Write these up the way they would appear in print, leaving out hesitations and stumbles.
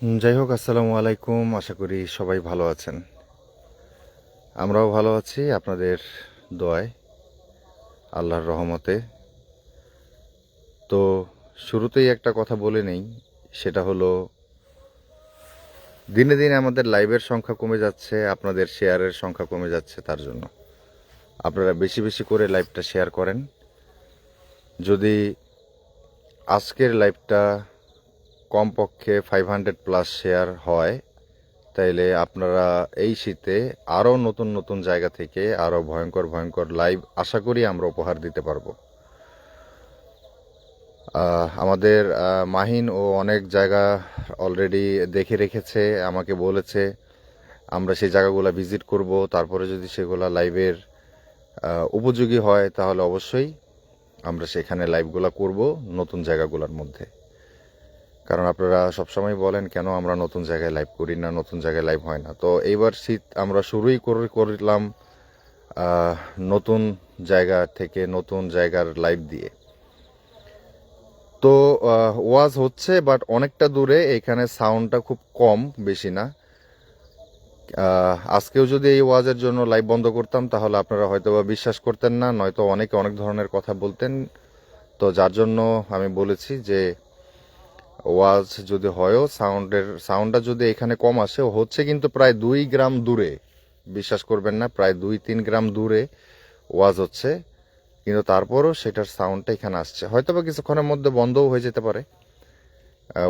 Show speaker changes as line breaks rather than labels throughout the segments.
যাই হোক, আসসালামু আলাইকুম। আশা করি সবাই ভালো আছেন। আমরাও ভালো আছি আপনাদের দোয়ায়, আল্লাহর রহমতে। তো শুরুতেই একটা কথা বলে নেই, সেটা হলো দিনে দিনে আমাদের লাইভের সংখ্যা কমে যাচ্ছে, আপনাদের শেয়ারের সংখ্যা কমে যাচ্ছে। তার জন্য আপনারা বেশি বেশি করে লাইভটা শেয়ার করেন। যদি আজকের লাইভটা কমপক্ষে 500+ শেয়ার হয়, তাইলে আপনারা এই শীতে আরও নতুন নতুন জায়গা থেকে আরও ভয়ঙ্কর ভয়ঙ্কর লাইভ আশা করি আমরা উপহার দিতে পারবো। আমাদের মাহিন ও অনেক জায়গা অলরেডি দেখে রেখেছে, আমাকে বলেছে আমরা সেই জায়গাগুলো ভিজিট করব। তারপরে যদি সেগুলো লাইভের উপযোগী হয় তাহলে অবশ্যই আমরা সেখানে লাইভগুলো করব নতুন জায়গাগুলোর মধ্যে। কারণ আপনারা সবসময় বলেন কেন আমরা নতুন জায়গায় লাইভ করি না, নতুন জায়গায় লাইভ হয় না। তো এইবার শীত আমরা শুরুই করলাম নতুন জায়গা থেকে, নতুন জায়গার লাইভ দিয়ে। তো ওয়াজ হচ্ছে, বাট অনেকটা দূরে, এখানে সাউন্ডটা খুব কম, বেশি না। আজকেও যদি এই ওয়াজের জন্য লাইভ বন্ধ করতাম তাহলে আপনারা হয়তো বা বিশ্বাস করতেন না, নয়তো অনেকে অনেক ধরনের কথা বলতেন। তো যার জন্য আমি বলেছি যে ওয়াজ যদি হয়ও, সাউন্ডটা যদি এখানে কম আসে, হচ্ছে কিন্তু প্রায় 2 গ্রাম দূরে, বিশ্বাস করবেন না, প্রায় 2-3 গ্রাম দূরে ওয়াজ হচ্ছে, কিন্তু তারপরও সেটার সাউন্ডটা এখানে আসছে। হয়তো বা কিছুক্ষণের মধ্যে বন্ধও হয়ে যেতে পারে,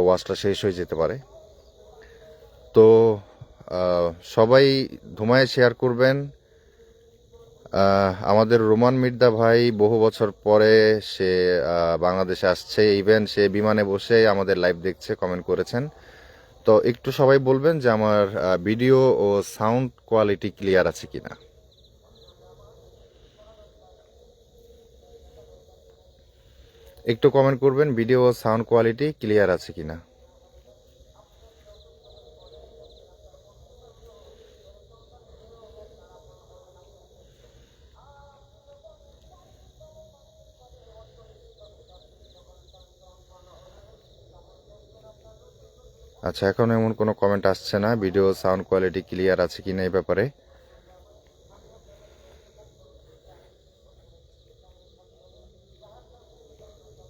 ওয়াজটা শেষ হয়ে যেতে পারে। তো সবাই ধুমায় শেয়ার করবেন। আমাদের রোমান মির্জা ভাই বহু বছর পরে সে বাংলাদেশে আসছে, ইভেন সে বিমানে বসে আমাদের লাইভ দেখছে, কমেন্ট করেছেন। তো একটু সবাই বলবেন যে আমার ভিডিও ও সাউন্ড কোয়ালিটি ক্লিয়ার আছে কিনা। একটু কমেন্ট করবেন ভিডিও ও সাউন্ড কোয়ালিটি ক্লিয়ার আছে কিনা। আচ্ছা, এখন এমন কোনো কমেন্ট আসছে না ভিডিও সাউন্ড কোয়ালিটি ক্লিয়ার আছে কিনা এই ব্যাপারে।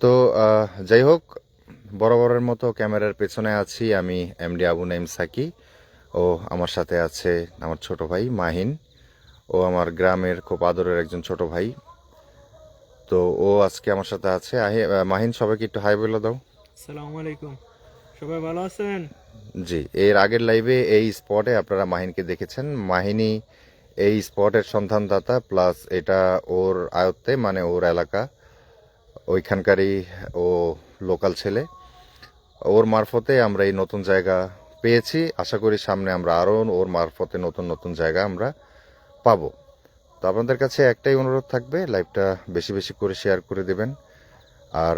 তো যাই হোক, বরাবরের মতো ক্যামেরার পেছনে আছি আমি, এমডি আবু নাইম সাকি। ও আমার সাথে আছে আমার ছোট ভাই মাহিন, ও আমার গ্রামের খুব আদরের একজন ছোট ভাই। তো ও আজকে আমার সাথে আছে। মাহিন, সবাইকে একটু হাই বলে দাও।
আসসালামু আলাইকুম। সবাই ভালো আছেন?
জি, এর আগের লাইভে এই স্পটে আপনারা মাহিনকে দেখেছেন। মাহিনী এই স্পটের সন্ধানদাতা, প্লাস এটা ওর আয়ত্তে, মানে ওর এলাকা, ওইখানকারই ও লোকাল ছেলে। ওর মারফতে আমরা এই নতুন জায়গা পেয়েছি। আশা করি সামনে আমরা আরও ওর মারফতে নতুন নতুন জায়গা আমরা পাবো। তো আপনাদের কাছে একটাই অনুরোধ থাকবে, লাইভটা বেশি বেশি করে শেয়ার করে দেবেন। আর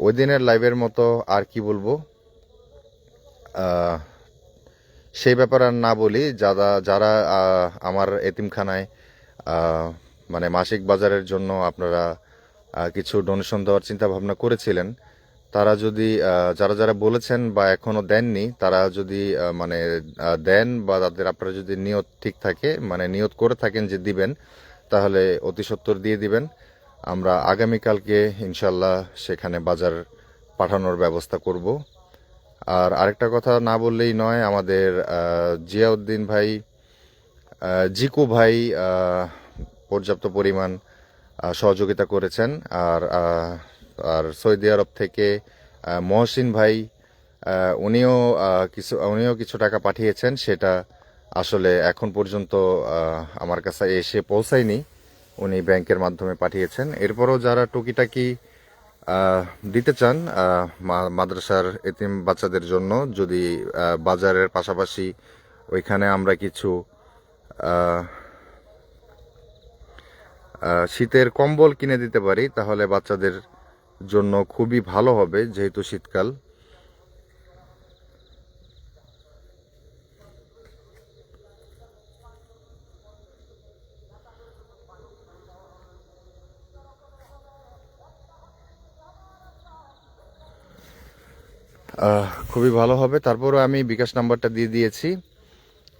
ওই দিনের লাইভের মতো আর কি বলবো, সেই ব্যাপার আর না বলি। যারা যারা আমার এতিমখানায় মানে মাসিক বাজারের জন্য আপনারা কিছু ডোনেশন দেওয়ার চিন্তা ভাবনা করেছিলেন, তারা যদি যারা যারা বলেছেন বা এখনো দেননি, তারা যদি মানে দেন, বা তাদের আপনারা যদি নিয়ত ঠিক থাকে, মানে নিয়ত করে থাকেন যে দিবেন, তাহলে অতি সত্বর দিয়ে দিবেন। আমরা আগামীকালকে ইনশাল্লাহ সেখানে বাজার পাঠানোর ব্যবস্থা করব। আর আরেকটা কথা না বললেই নয়, আমাদের জিয়াউদ্দিন ভাই, জিকু ভাই পর্যাপ্ত পরিমাণ সহযোগিতা করেছেন। আর আর সৌদি আরব থেকে মহসিন ভাই, উনিও কিছু টাকা পাঠিয়েছেন। সেটা আসলে এখন পর্যন্ত আমার কাছে এসে পৌঁছায়নি, উনি ব্যাংকের মাধ্যমে পাঠিয়েছেন। এরপরও যারা টুকিটাকি দিতে চান মাদ্রাসার এতিম বাচ্চাদের জন্য, যদি বাজারের পাশাপাশি ওইখানে আমরা কিছু শীতের কম্বল কিনে দিতে পারি, তাহলে বাচ্চাদের জন্য খুবই ভালো হবে, যেহেতু শীতকাল। খুবই ভালো হবে। তারপরও আমি বিকাশ নাম্বারটা দিয়ে দিয়েছি,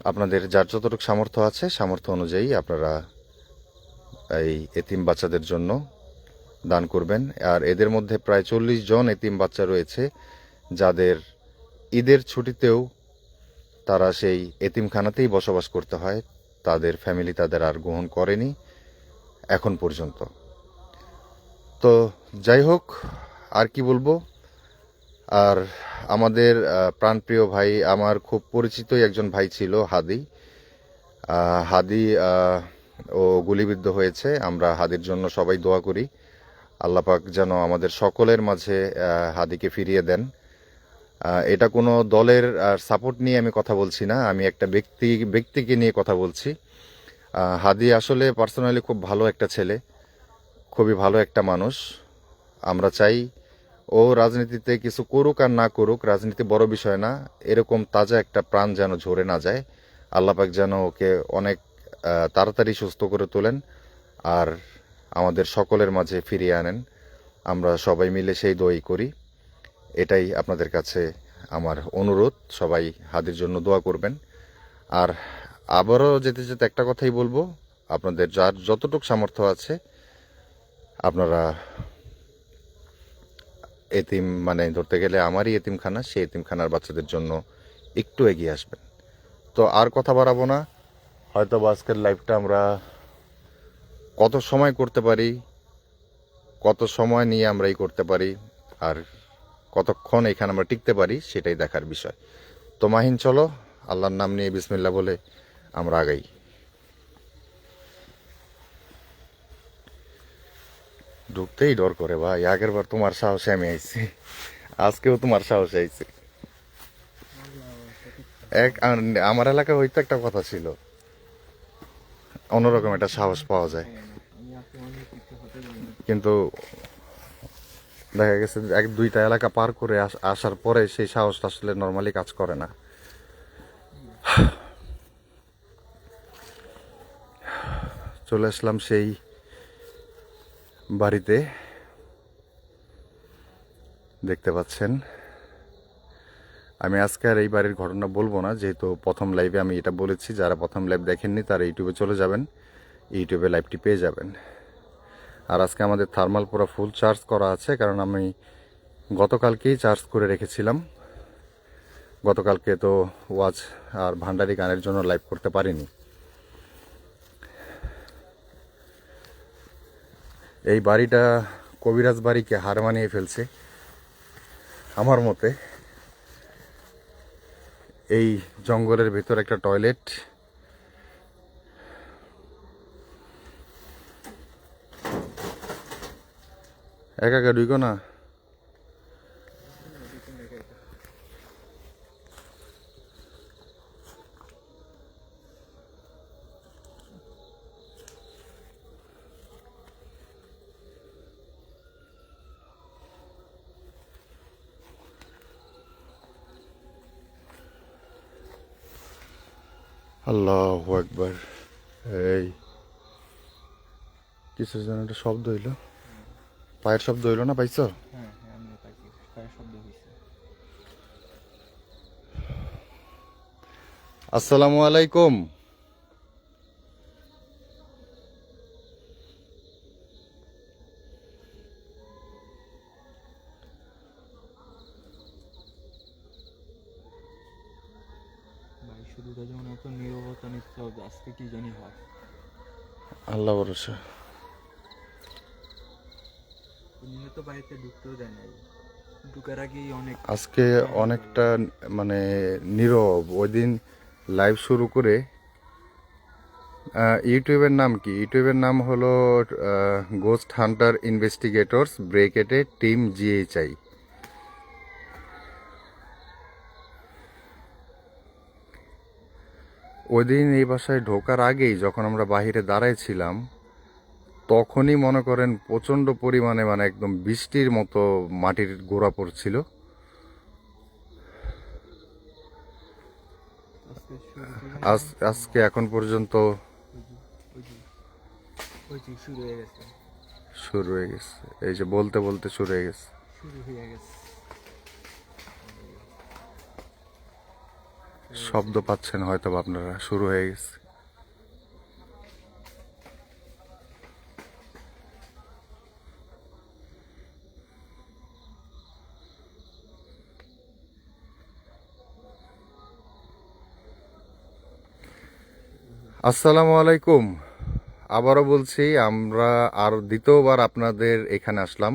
আপনাদের যার যতটুকু সামর্থ্য আছে সামর্থ্য অনুযায়ী আপনারা এই এতিম বাচ্চাদের জন্য দান করবেন। আর এদের মধ্যে প্রায় 40 জন এতিম বাচ্চা রয়েছে যাদের ঈদের ছুটিতেও তারা সেই এতিমখানাতেই বসবাস করতে হয়, তাদের ফ্যামিলি তাদের আর গ্রহণ করেনি এখন পর্যন্ত। তো যাই হোক, আর কি বলবো। আর আমাদের প্রাণপ্রিয় ভাই, আমার খুব পরিচিতই একজন ভাই ছিল হাদি। হাদি ও গুলিবিদ্ধ হয়েছে। আমরা হাদির জন্য সবাই দোয়া করি, আল্লাহ পাক যেন আমাদের সকলের মাঝে হাদিকে ফিরিয়ে দেন। এটা কোনো দলের সাপোর্ট নিয়ে আমি কথা বলছি না, আমি একটা ব্যক্তিকে নিয়ে কথা বলছি। হাদি আসলে পার্সোনালি খুব ভালো একটা ছেলে, খুবই ভালো একটা মানুষ। আমরা চাই ও রাজনীতিতে কিছু করুক আর না করুক, রাজনীতি বড় বিষয় না, এরকম তাজা একটা প্রাণ যেন ঝরে না যায়। আল্লাহ পাক যেন ওকে অনেক তাড়াতাড়ি সুস্থ করে তোলেন আর আমাদের সকলের মাঝে ফিরিয়ে আনেন। আমরা সবাই মিলে সেই দোয়াই করি। এটাই আপনাদের কাছে আমার অনুরোধ, সবাই হাদির জন্য দোয়া করবেন। আর আবারও যেতে যেতে একটা কথাই বলবো, আপনাদের যার যতটুকু সামর্থ্য আছে আপনারা এতিম, মানে ধরতে গেলে আমারই এতিমখানা, সেই এতিমখানার বাচ্চাদের জন্য একটু এগিয়ে আসবেন। তো আর কথা বাড়াবো না, হয়তো আজকের লাইভটা আমরা কত সময় করতে পারি, কত সময় নিয়ে আমরা এই করতে পারি, আর কতক্ষণ এখানে আমরা টিকতে পারি সেটাই দেখার বিষয়। তো মাহিন, চলো আল্লাহর নাম নিয়ে বিসমিল্লাহ বলে আমরা আগাই। ঢুকতেই ডর করে ভাই, আগের বার তোমার সাহসে আমি আইছি, আজকেও তোমার সাহসে আইছি। আমার এলাকায় হয়তো একটা কথা ছিল, অন্যরকম একটা সাহস পাওয়া যায়, কিন্তু দেখা গেছে এক দুইটা এলাকা পার করে আসার পরে সেই সাহসটা আসলে নর্মালি কাজ করে না। চলে আসলাম সেই বাড়িতে, দেখতে পাচ্ছেন। আমি আজকে আর এই বাড়ির ঘটনা বলবো না, যেহেতু প্রথম লাইভে আমি এটা বলেছি, যারা প্রথম লাইভ দেখেননি তারা ইউটিউবে চলে যাবেন, ইউটিউবে লাইভটি পেয়ে যাবেন। আর আজকে আমাদের থার্মাল পুরো ফুল চার্জ করা আছে, কারণ আমি গতকালকেই চার্জ করে রেখেছিলাম। গতকালকে তো ওয়াজ আর ভান্ডারি গানের জন্য লাইভ করতে পারিনি। এই বাড়িটা কবিরাজ বাড়িকে হার মানিয়ে ফেলছে আমার মতে। এই জঙ্গলের ভেতর একটা টয়লেট, একা একা ঢুকো না। আল্লাহু আকবার। এই কিছু যেন একটা শব্দ হইলো, পায়ের শব্দ হইলো না, পাইছো?
হ্যাঁ হ্যাঁ, আমি পাইছি, পায়ের শব্দ হয়েছে।
আসসালামু আলাইকুম।
ভাই শুধু তো যেমন এত নীরবতা নিচ্ছে, আজকে কি জানি হয়।
আল্লাহ ভরসা।
এমনি তো বাড়িতে ঢুকতেও দেয় নাই, ঢুকার আগেই অনেক।
আজকে অনেকটা মানে নীরব। ওই দিন লাইভ শুরু করে, ইউটিউবের নাম কি? ইউটিউবের নাম হলো গোস্ট হান্টার ইনভেস্টিগেটরস ব্রেকেটে টিম জিএইচআই। ওই দিন এই বাসায় ঢোকার আগেই যখন আমরা বাহিরে দাঁড়াইছিলাম, তখনই মনে করেন প্রচণ্ড পরিমাণে, মানে একদম বৃষ্টির মতো মাটির গোড়া পড়ছিল।
আজকে শুরু থেকে
আজকে এখন পর্যন্ত
ওই যে ওই যে শুরু হয়ে গেছে,
শুরু হয়ে গেছে। এই যে বলতে বলতে শুরু হয়ে গেছে।
শুরু হয়ে গেছে।
শব্দ পাচ্ছেন হয়তো বা আপনারা, শুরু হয়ে গেছে। আসসালামু আলাইকুম। আবারও বলছি, আমরা আর দ্বিতীয়বার আপনাদের এখানে আসলাম।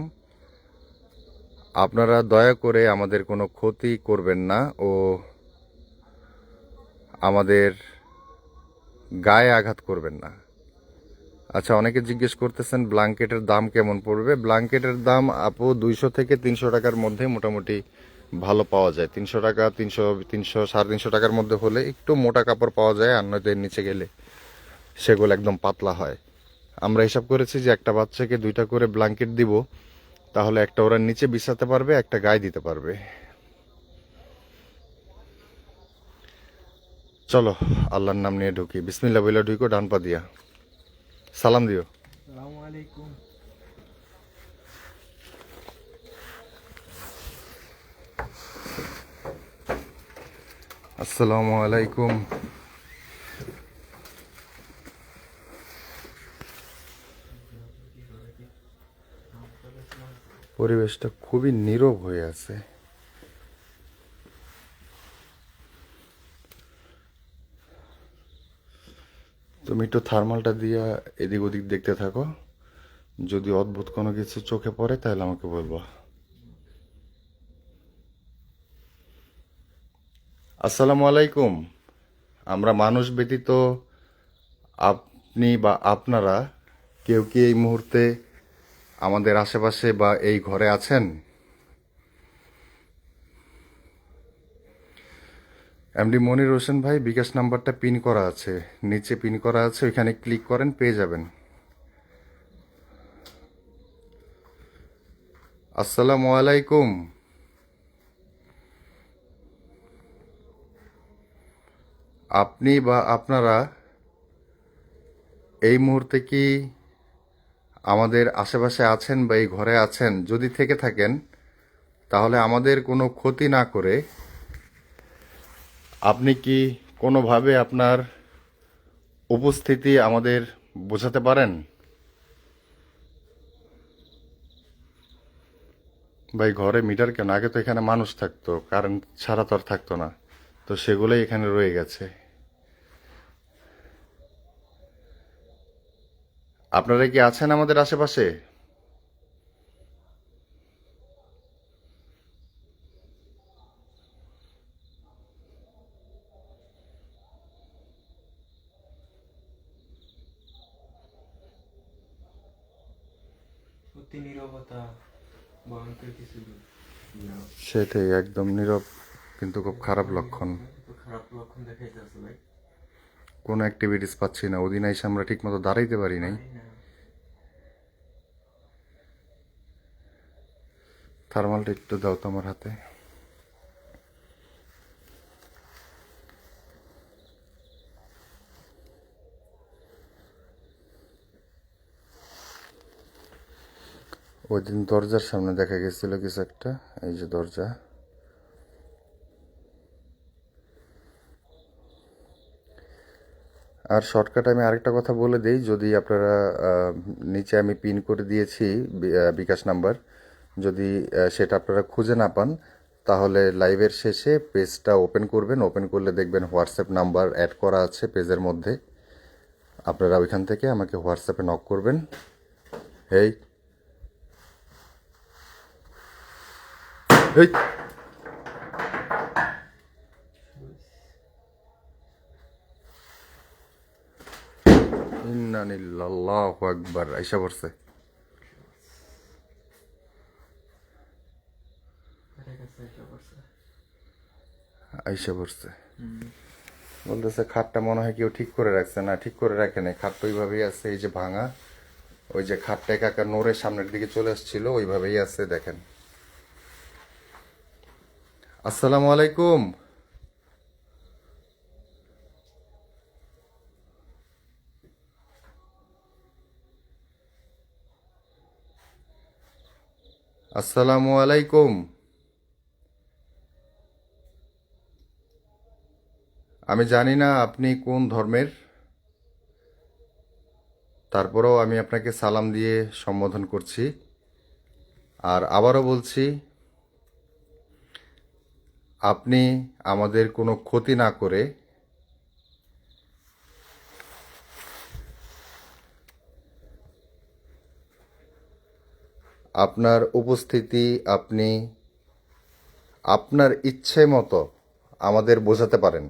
আপনারা দয়া করে আমাদের কোনো ক্ষতি করবেন না ও আমাদের গায়ে আঘাত করবেন না। আচ্ছা, অনেকে জিজ্ঞেস করতেছেন ব্ল্যাঙ্কেটের দাম কেমন পড়বে। ব্ল্যাঙ্কেটের দাম আপু 200 থেকে 300 টাকার মধ্যে মোটামুটি ভালো পাওয়া যায়। 300 টাকা, 300, 350 টাকার মধ্যে হলে একটু মোটা কাপড় পাওয়া যায়, আর নয়তো এর নিচে গেলে সেগুলো একদম পাতলা হয়। আমরা হিসাব করেছি যে একটা বাচ্চাকে 2টা করে ব্ল্যাঙ্কেট দিব, তাহলে একটা ওরা নিচে বিছাতে পারবে, একটা গায়ে দিতে পারবে। চলো আল্লাহর নাম নিয়ে ঢুকি। বিসমিল্লাহ বইলা ঢুকো, ডান পা দিয়া সালাম দিও।
আসসালামু আলাইকুম।
আসসালামু আলাইকুম। পরিবেশটা খুবই নীরব হয়ে আছে। তুমি একটু থার্মালটা দিয়া এদিক ওদিক দেখতে থাকো, যদি অদ্ভুত কোনো কিছু চোখে পড়ে তাহলে আমাকে বলবো। আসসালামু আলাইকুম। আমরা মানুষ ব্যতীত আপনি বা আপনারা কেউ কি এই মুহূর্তে আমাদের আশেপাশে বা এই ঘরে আছেন? এমডি মনির হোসেন ভাই, বিকাশ নাম্বারটা পিন করা আছে, নিচে পিন করা আছে, ওইখানে ক্লিক করেন, পেয়ে যাবেন। আসসালামু আলাইকুম। আপনি বা আপনারা এই মুহূর্তে কি আমাদের আশেপাশে আছেন বা এই ঘরে আছেন? যদি থেকে থাকেন তাহলে আমাদের কোনো ক্ষতি না করে আপনি কি কোনোভাবে আপনার উপস্থিতি আমাদের বোঝাতে পারেন? ভাই, ঘরে মিটার কেন? আগে তো এখানে মানুষ থাকতো, কারেন্ট ছাড়া তো আর থাকতো না, তো সেগুলোই এখানে রয়ে গেছে। আপনারা কি আছেন আমাদের আশেপাশে?
অতি নীরবতা ভয়ঙ্কর কিছু না।
সেটাই, একদম নীরব, কিন্তু খুব খারাপ লক্ষণ।
তো খারাপ লক্ষণ দেখাইতেছে ভাই।
কোনো অ্যাক্টিভিটিস পাচ্ছি না, ওদিন এসে আমরা ঠিক মতো দাঁড়াইতে পারি নাই।
পারি না।
থার্মালটা একটু দাও তো আমার হাতে। ওই দিন দরজার সামনে দেখা গেছিল কিছু একটা, এই যে দরজা। আর শর্টকাট আমি আরেকটা কথা বলে দেই, যদি আপনারা নিচে আমি পিন করে দিয়েছি বিকাশ নাম্বার, যদি সেটা আপনারা খুঁজে না পান তাহলে লাইভের শেষে পেজটা ওপেন করবেন। ওপেন করলে দেখবেন হোয়াটসঅ্যাপ নাম্বার অ্যাড করা আছে পেজের মধ্যে। আপনারা ওইখান থেকে আমাকে হোয়াটসঅ্যাপে নক করবেন। এই এই ইন্নানিল্লাহু আকবার, আইসা পড়ছে।
এটার কাছে একটা করছে।
আইসা পড়ছে। বলতেছে খাটটা মনে হয় কেউ ঠিক করে রাখছে। না, ঠিক করে রাখে নাই, খাটটা ওইভাবেই আছে, এই যে ভাঙা। ওই যে খাটটা একা নোরের সামনের দিকে চলে আসছিল, ওইভাবেই আছে, দেখেন। আসসালামু আলাইকুম। আসসালামু আলাইকুম। আমি জানি না আপনি কোন ধর্মের, তারপরেও আমি আপনাকে সালাম দিয়ে সম্বোধন করছি। আর আবারও বলছি, আপনি আমাদের কোনো ক্ষতি না করে আপনার উপস্থিতি আপনি আপনার ইচ্ছে মতো আমাদের বোঝাতে পারেন।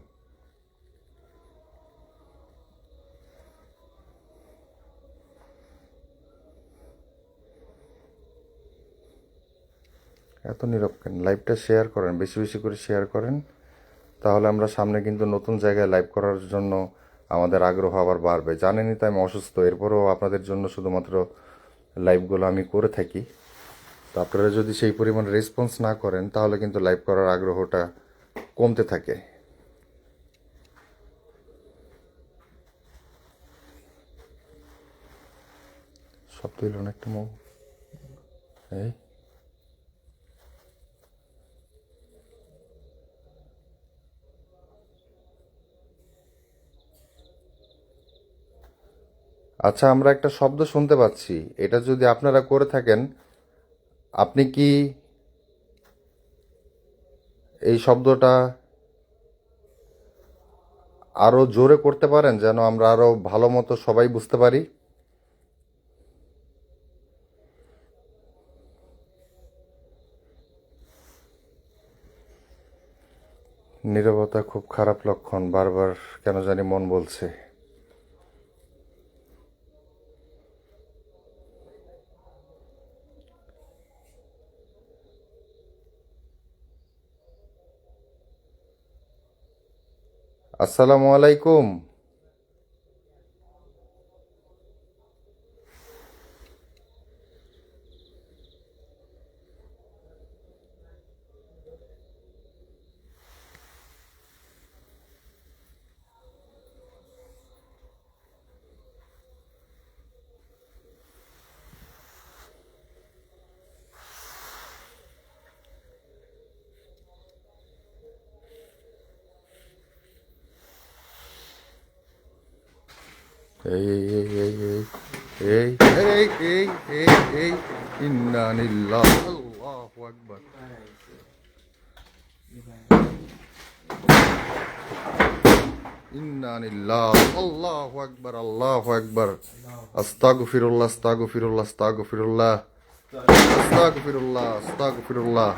এত নীরব কেন? লাইভটা শেয়ার করেন, বেশি বেশি করে শেয়ার করেন, তাহলে আমরা সামনে কিন্তু নতুন জায়গায় লাইভ করার জন্য আমাদের আগ্রহ আবার বাড়বে। জানেনই তো আমি অসুস্থ, এরপরেও আপনাদের জন্য শুধুমাত্র লাইভগুলো আমি করে থাকি। তো আপনারা যদি সেই পরিমাণ রেসপন্স না করেন তাহলে কিন্তু লাইভ করার আগ্রহটা কমতে থাকে। শব্দ হইল না একটা মুখ। এই আচ্ছা, আমরা একটা শব্দ শুনতে পাচ্ছি, এটা যদি আপনারা করে থাকেন, আপনি কি এই শব্দটা আরো জোরে করতে পারেন যেন আমরা আরো ভালো মতো সবাই বুঝতে পারি? নীরবতা খুব খারাপ লক্ষণ, বারবার কেন জানি মন বলছে। আসসালামু আলাইকুম। এই এই এই এই এই এই এই এই ইন্না লিল্লাহ আল্লাহু আকবার। ইন্না লিল্লাহ আল্লাহু আকবার আল্লাহু আকবার। আস্তাগফিরুল্লাহ আস্তাগফিরুল্লাহ আস্তাগফিরুল্লাহ আস্তাগফিরুল্লাহ আস্তাগফিরুল্লাহ।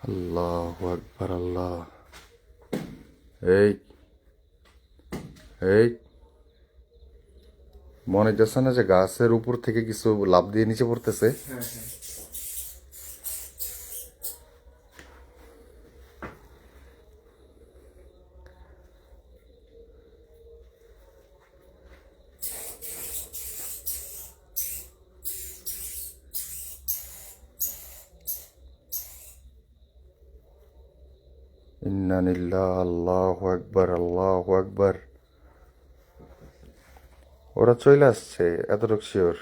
আল্লাহু আকবার আল্লাহ। এই এই মনে হইতেছে না যে গাছের উপর থেকে কিছু লাফ দিয়ে নিচে পড়তেছে? ইন্না লিল্লাহ আল্লাহু আকবার আল্লাহু আকবার। ওরা চলে আসছে, এতটুকু শিওর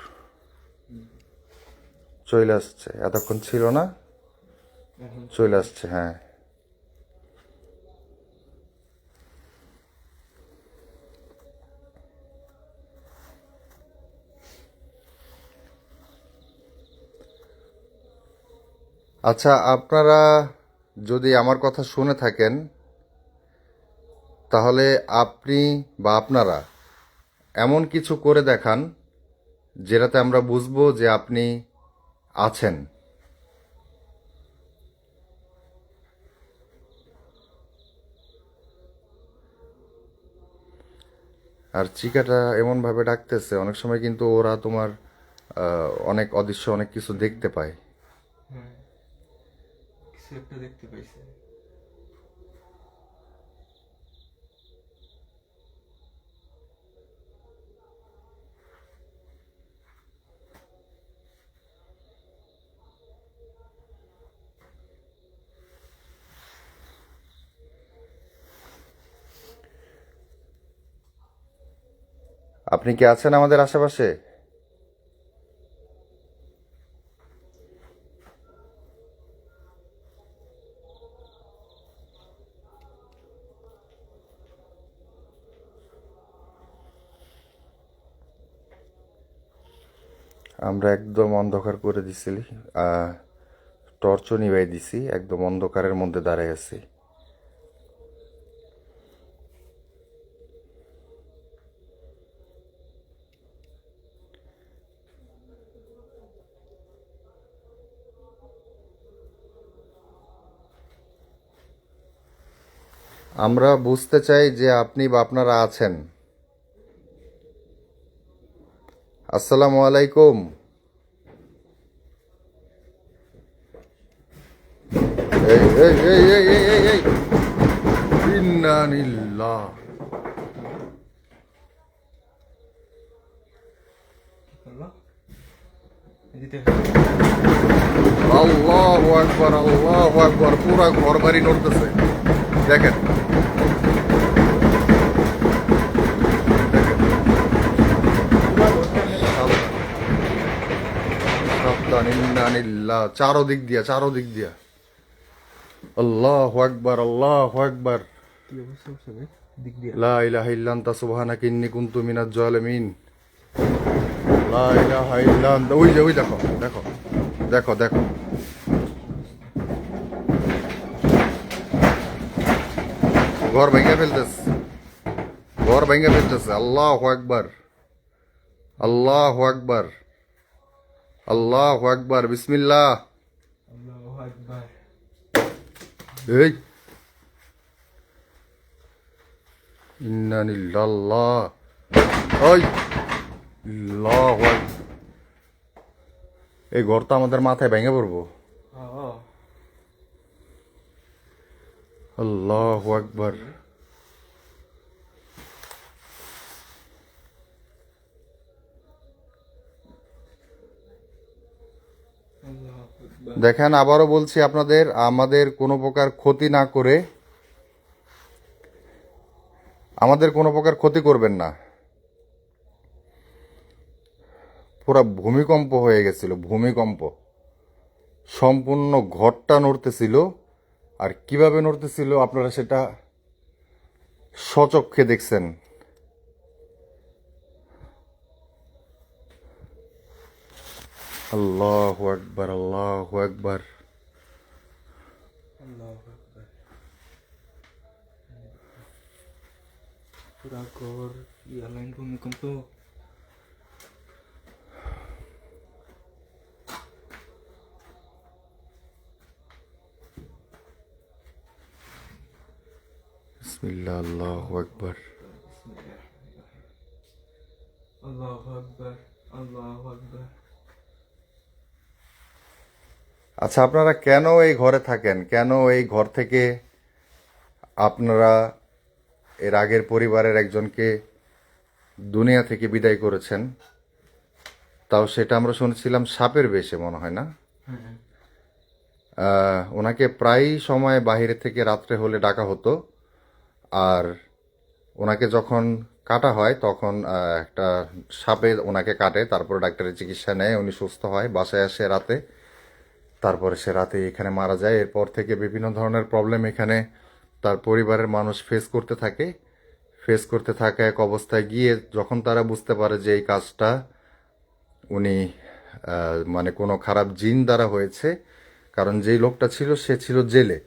চলে আসছে। এতক্ষণ ছিল না, চলে আসছে। হ্যাঁ, আচ্ছা, আপনারা যদি আমার কথা শুনে থাকেন তাহলে আপনি বা আপনারা এমন কিছু করে দেখান যেটাতে আমরা বুঝবো যে আপনি আছেন। আর চিকাটা এমন ভাবে ডাকতেছে, অনেক সময় কিন্তু ওরা তোমার অনেক অদৃশ্য অনেক কিছু দেখতে পায়।
হ্যাঁ, কিছু একটা দেখতে পাইছে।
আপনি কি আছেন আমাদের আশেপাশে? আমরা একদম অন্ধকার করে দিছি, টর্চও নিভাই দিছি, একদম অন্ধকারের মধ্যে দাঁড়ায় আছি। আমরা বুঝতে চাই যে আপনি বা আপনারা আছেন। আসসালামু আলাইকুম। এই এই এই এই এই এই এই ইন্না লিল্লাহ।
আল্লাহ এদিকে
আল্লাহু আকবার, আল্লাহু আকবার, পুরা ঘর বাড়ি নড়তেছে। দেখেন, দেখেন, সাবধান, সাবধান, ইন্না লিল্লাহ। চারোদিক দিয়া, চারোদিক দিয়া। আল্লাহু আকবার, আল্লাহু আকবার।
কি অবস্থা হচ্ছে ভাই? দিক দিয়ে
লা ইলাহা ইল্লা আনতা সুবহানাকা ইন্নী কুনতু মিনাজ জালিমিন। লা ইলাহা ইল্লা আনতা। ওই যে, ওই দেখো, দেখো, দেখো, দেখো। ঘর ভেঙে ফেলতেছে, ঘর ভেঙে ফেলতেছে। আল্লাহু আকবার, আল্লাহু আকবার, আল্লাহু আকবার, বিসমিল্লাহ।
আল্লাহু আকবার।
এই ইন্না লিল্লাহ। ওই আল্লাহু আকবার। এই ঘর তো আমাদের মাথায় ভেঙে পড়বো।
হ্যাঁ
আল্লাহু আকবার।
আল্লাহু আকবার।
দেখেন, আবারও বলছি আপনাদের, আমাদের কোনো প্রকার ক্ষতি না করে, আমাদের কোনো প্রকার ক্ষতি করবেন না। পুরা ভূমিকম্প হয়ে গেছিল, ভূমিকম্প। সম্পূর্ণ ঘরটা নড়তেছিল। আর কিভাবে নড়তেছিল আপনারা সেটা স্বচক্ষে দেখছেন। আল্লাহু আকবার, আল্লাহু আকবার।
আল্লাহু আকবার। পুরা ঘর লাইন ভূমিকম্প।
বিসমিল্লাহ, আল্লাহু আকবার।
আল্লাহু আকবার। আল্লাহু আকবার।
আচ্ছা, আপনারা কেন এই ঘরে থাকেন? কেন এই ঘর থেকে আপনারা এর আগের পরিবারের একজনকে দুনিয়া থেকে বিদায় করেছেন? তাও সেটা আমরা শুনছিলাম সাপের বেশে, মনে হয় না?
হ্যাঁ
ওনাকে প্রায় সময় বাইরে থেকে রাত্রে হলে ডাকা হতো। আর ওনাকে যখন কাটা হয় তখন একটা সাপে ওনাকে কাটে, তারপর ডাক্তারের চিকিৎসা নেয়, উনি সুস্থ হয়, বাসায় আসে রাতে। তারপরে সে রাতে এখানে মারা যায়। এরপর থেকে বিভিন্ন ধরনের প্রবলেম এখানে তার পরিবারের মানুষ ফেস করতে থাকে। ফেস করতে থাকা এক অবস্থায় গিয়ে যখন তারা বুঝতে পারে যে এই কাজটা উনি মানে কোনো খারাপ জিন দ্বারা হয়েছে, কারণ যেই লোকটা ছিল সে ছিল জেলে,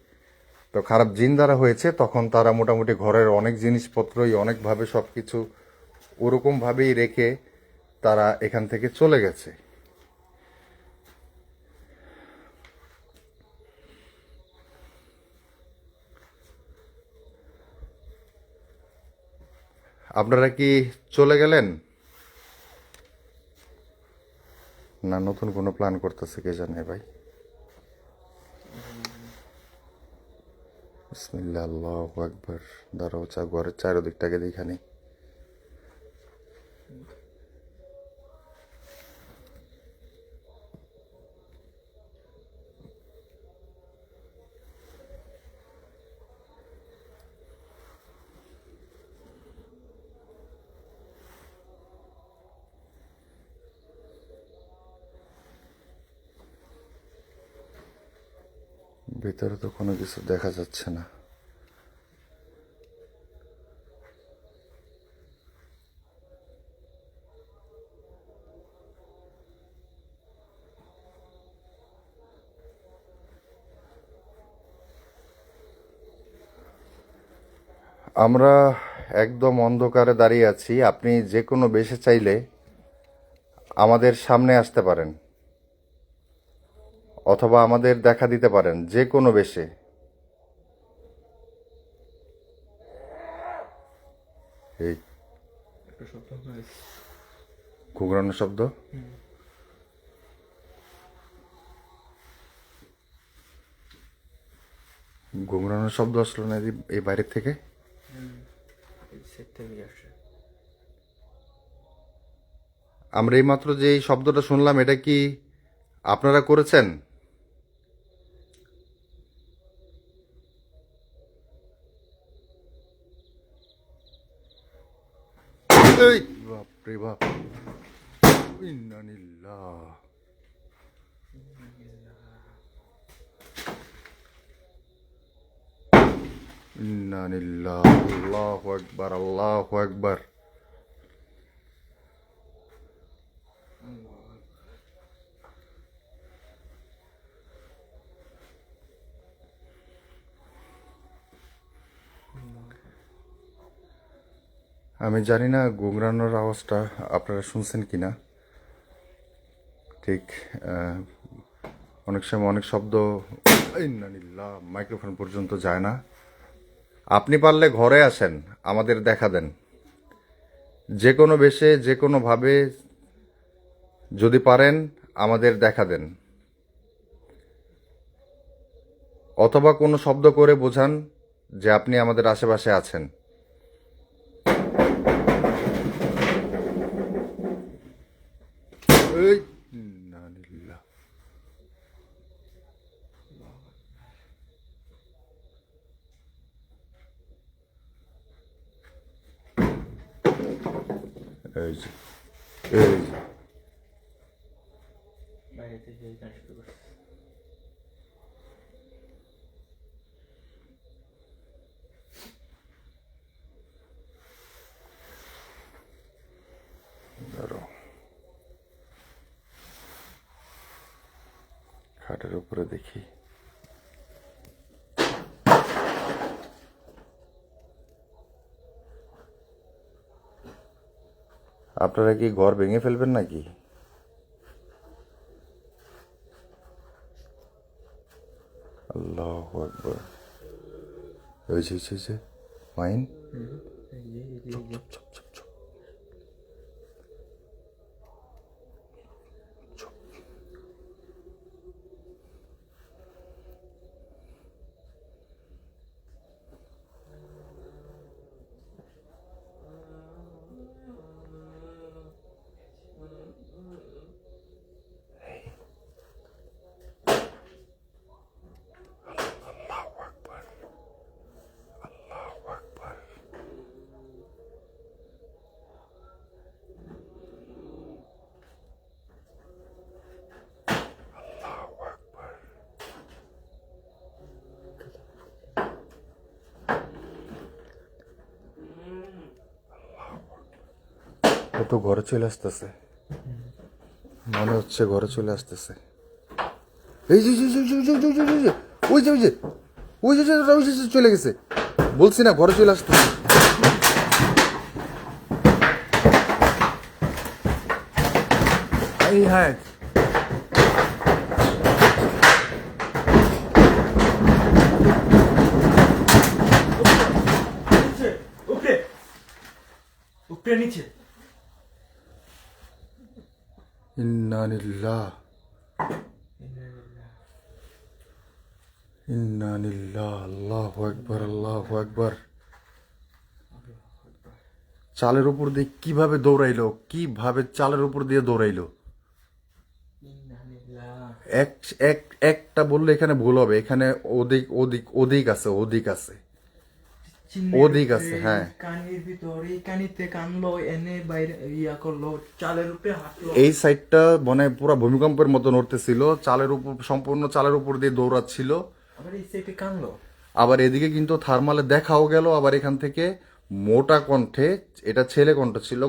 তো খারাপ জিন দ্বারা হয়েছে, তখন তারা মোটামুটি ঘরের অনেক জিনিসপত্রই অনেকভাবে সব কিছু ওরকমভাবেই রেখে তারা এখান থেকে চলে গেছে। আপনারা কি চলে গেলেন, না নতুন কোনো প্ল্যান করতেছে কে জানে ভাই? বিসমিল্লাহ, আল্লাহু আকবার। দাঁড়াও, ঘরের চারদিকটাকে দেখানি। ভিতরে তো কোনো কিছু দেখা যাচ্ছে না। আমরা একদম অন্ধকারে দাঁড়িয়ে আছি। আপনি যে কোনো বেশে চাইলে আমাদের সামনে আসতে পারেন, অথবা আমাদের দেখা দিতে পারেন যে কোনো বেশে। এই
একটা শব্দ হয়েছে।
ঘুঘরানোর শব্দ। ঘুঘরানোর শব্দ আসলো না এই বাইরের থেকে?
এই সেট থেকে আসছে।
আমরা এইমাত্র যে এই শব্দটা শুনলাম, এটা কি আপনারা করেছেন? এই বাপরে বাপ! ইন্নানিল্লাহ। ইন্নানিল্লাহ। আল্লাহু আকবার, আল্লাহু আকবার। আমি জানি না গুংরানোর আওয়াজটা আপনারা শুনছেন কিনা। ঠিক অনেক সময় অনেক শব্দ ইন্নানিল্লাহ মাইক্রোফোন পর্যন্ত যায় না। আপনি পারলে ঘরে আসেন, আমাদের দেখা দেন, যে কোনো বেশে যে কোনোভাবে যদি পারেন আমাদের দেখা দেন, অথবা কোনো শব্দ করে বোঝান যে আপনি আমাদের আশেপাশে আছেন। এই ইন্নানিল্লাহ। এই যে, এই যে।
বাইরে থেকে এই গান শুরু করছে।
দাঁড়াও, খাটের উপরে দেখি। আপনারা কি ঘর ভেঙে ফেলবেন নাকি? আল্লাহু আকবার। ওই যে মাইন।
এই যে, এই যে, এই যে।
চুপ চুপ চুপ। আল্লাহু আকবার, আল্লাহু আকবার। আল্লাহু আকবার। ও তো ঘরে চলে আসতেছে, মনে হচ্ছে ঘরে চলে আসতেছে। এই যে ওই যে ওই যে ওই যে ওই যে চলে গেছে। বলছি না ঘরে চলে আসতেছে। এই হ্যাঁ,
নিচে, উপরে, উপরে নিচে।
ইন্নানিল্লাহ, ইন্নানিল্লাহ। আল্লাহু আকবার, আল্লাহু আকবার। চালের উপর দিয়ে কিভাবে দৌড়াইলো, কিভাবে চালের উপর দিয়ে দৌড়াইলো। এক এক একটা বললে এখানে ভুল হবে। এখানে ওদিক ওদিক ওদিক আছে, ওদিক আছে, ওদিক আছে। হ্যাঁ,
কানির ভিতরে কানিতে কানলো, এনে বাইরে ইয়া করলো, চালের উপরে হাঁটলো।
এই সাইডটা মানে পুরো ভূমিকম্পের মতো নড়তেছিল। চালের উপর, সম্পূর্ণ চালের উপর দিয়ে দৌড়াচ্ছিল।
আবার এই সাইডে কানলো।
আবার এদিকে কিন্তু থার্মালে দেখাও গেল। আবার এখান থেকে মোটা কণ্ঠে, এটা ছেলে কণ্ঠ ছিল,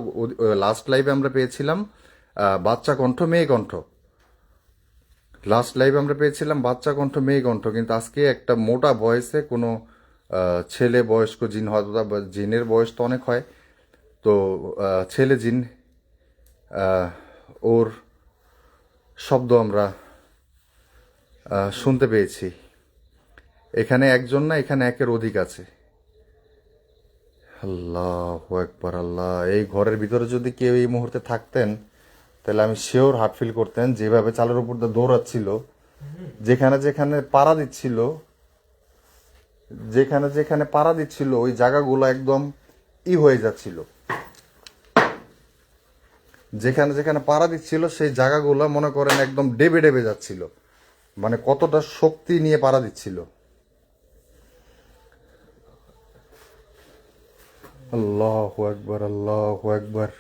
লাস্ট লাইভে আমরা পেয়েছিলাম বাচ্চা কণ্ঠ, মেয়ে কণ্ঠ। লাস্ট লাইভে আমরা পেয়েছিলাম বাচ্চা কণ্ঠ, মেয়ে কণ্ঠ, কিন্তু আজকে একটা মোটা ভয়েসে কোনো ছেলে বয়স্ক জিন, হয়তো জিনের বয়স তো অনেক হয়, তো ছেলে জিন, ওর শব্দ আমরা শুনতে পেয়েছি। এখানে একজন না, এখানে একের অধিক আছে। আল্লাহ একবার, আল্লাহ! এই ঘরের ভিতরে যদি কেউ এই মুহূর্তে থাকতেন, তাহলে আমি শিওর হার্ট ফিল করতেন। যেভাবে চালের উপর দিয়ে দৌড়াচ্ছিল, যেখানে যেখানে পাড়া দিচ্ছিল, যেখানে যেখানে পাড়া দিচ্ছিল, ওই জায়গাগুলো একদম হয়ে যাচ্ছিল। যেখানে যেখানে পাড়া দিচ্ছিল সেই জায়গাগুলো মনে করেন একদম ডেবে ডেবে যাচ্ছিল। মানে কতটা শক্তি নিয়ে পাড়া দিচ্ছিল। আল্লাহু আকবার, আল্লাহু আকবার,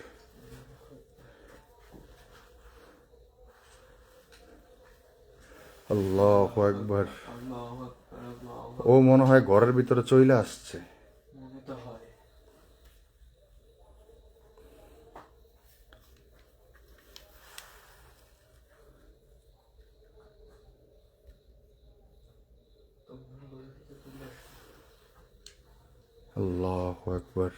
আল্লাহু আকবার।
আল্লাহু আকবার, আল্লাহু
ও মনে হয় ঘরের ভিতরে চলে আসছে।
মনে তো হয়। তো মনে করে দিতে চলে আসছে।
আল্লাহু আকবার।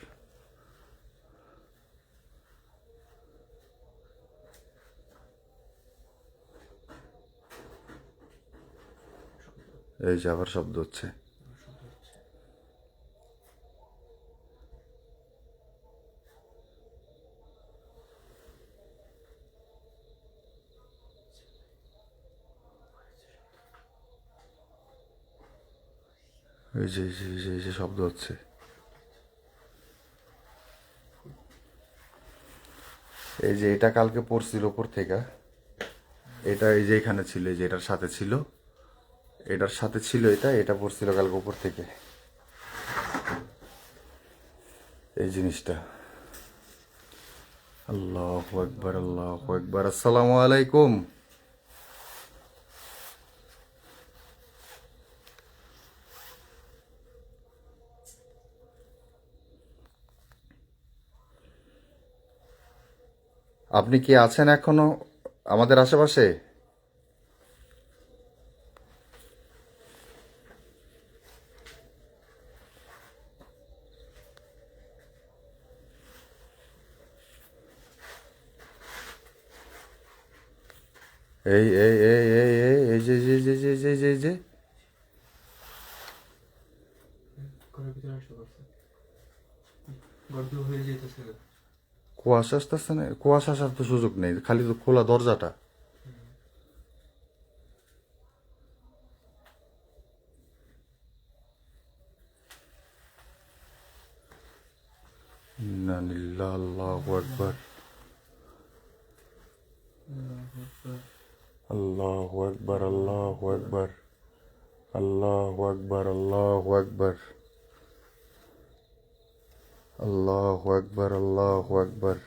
এই যে আবার শব্দ হচ্ছে। এই যে শব্দ হচ্ছে। এই যে এটা কালকে পড়ছিল উপর থেকে। এটা এই যে এখানে ছিল, এই যে এটার সাথে ছিল, এটার সাথে ছিল, এটা পড়ছিল কালকে উপর থেকে, এই জিনিসটা। আল্লাহু আকবার, আল্লাহু আকবার। আসসালামু আলাইকুম। আপনি কি আছেন এখনো আমাদের আশেপাশে? এই যে
ঘরের ভিতরে আসতে পারছে। ঘর দিয়ে হয়ে যেতেছে।
কুয়াশা আসতেছে না, কুয়াশা আসার তো সুযোগ নেই, খালি তো খোলা দরজাটা। ইন্না লিল্লাহি, আল্লাহু আকবার,
আল্লাহু আকবার,
আল্লাহু আকবার, আল্লাহু আকবার, আল্লাহু আকবার, আল্লাহু আকবার, আল্লাহু আকবার, আল্লাহু আকবার।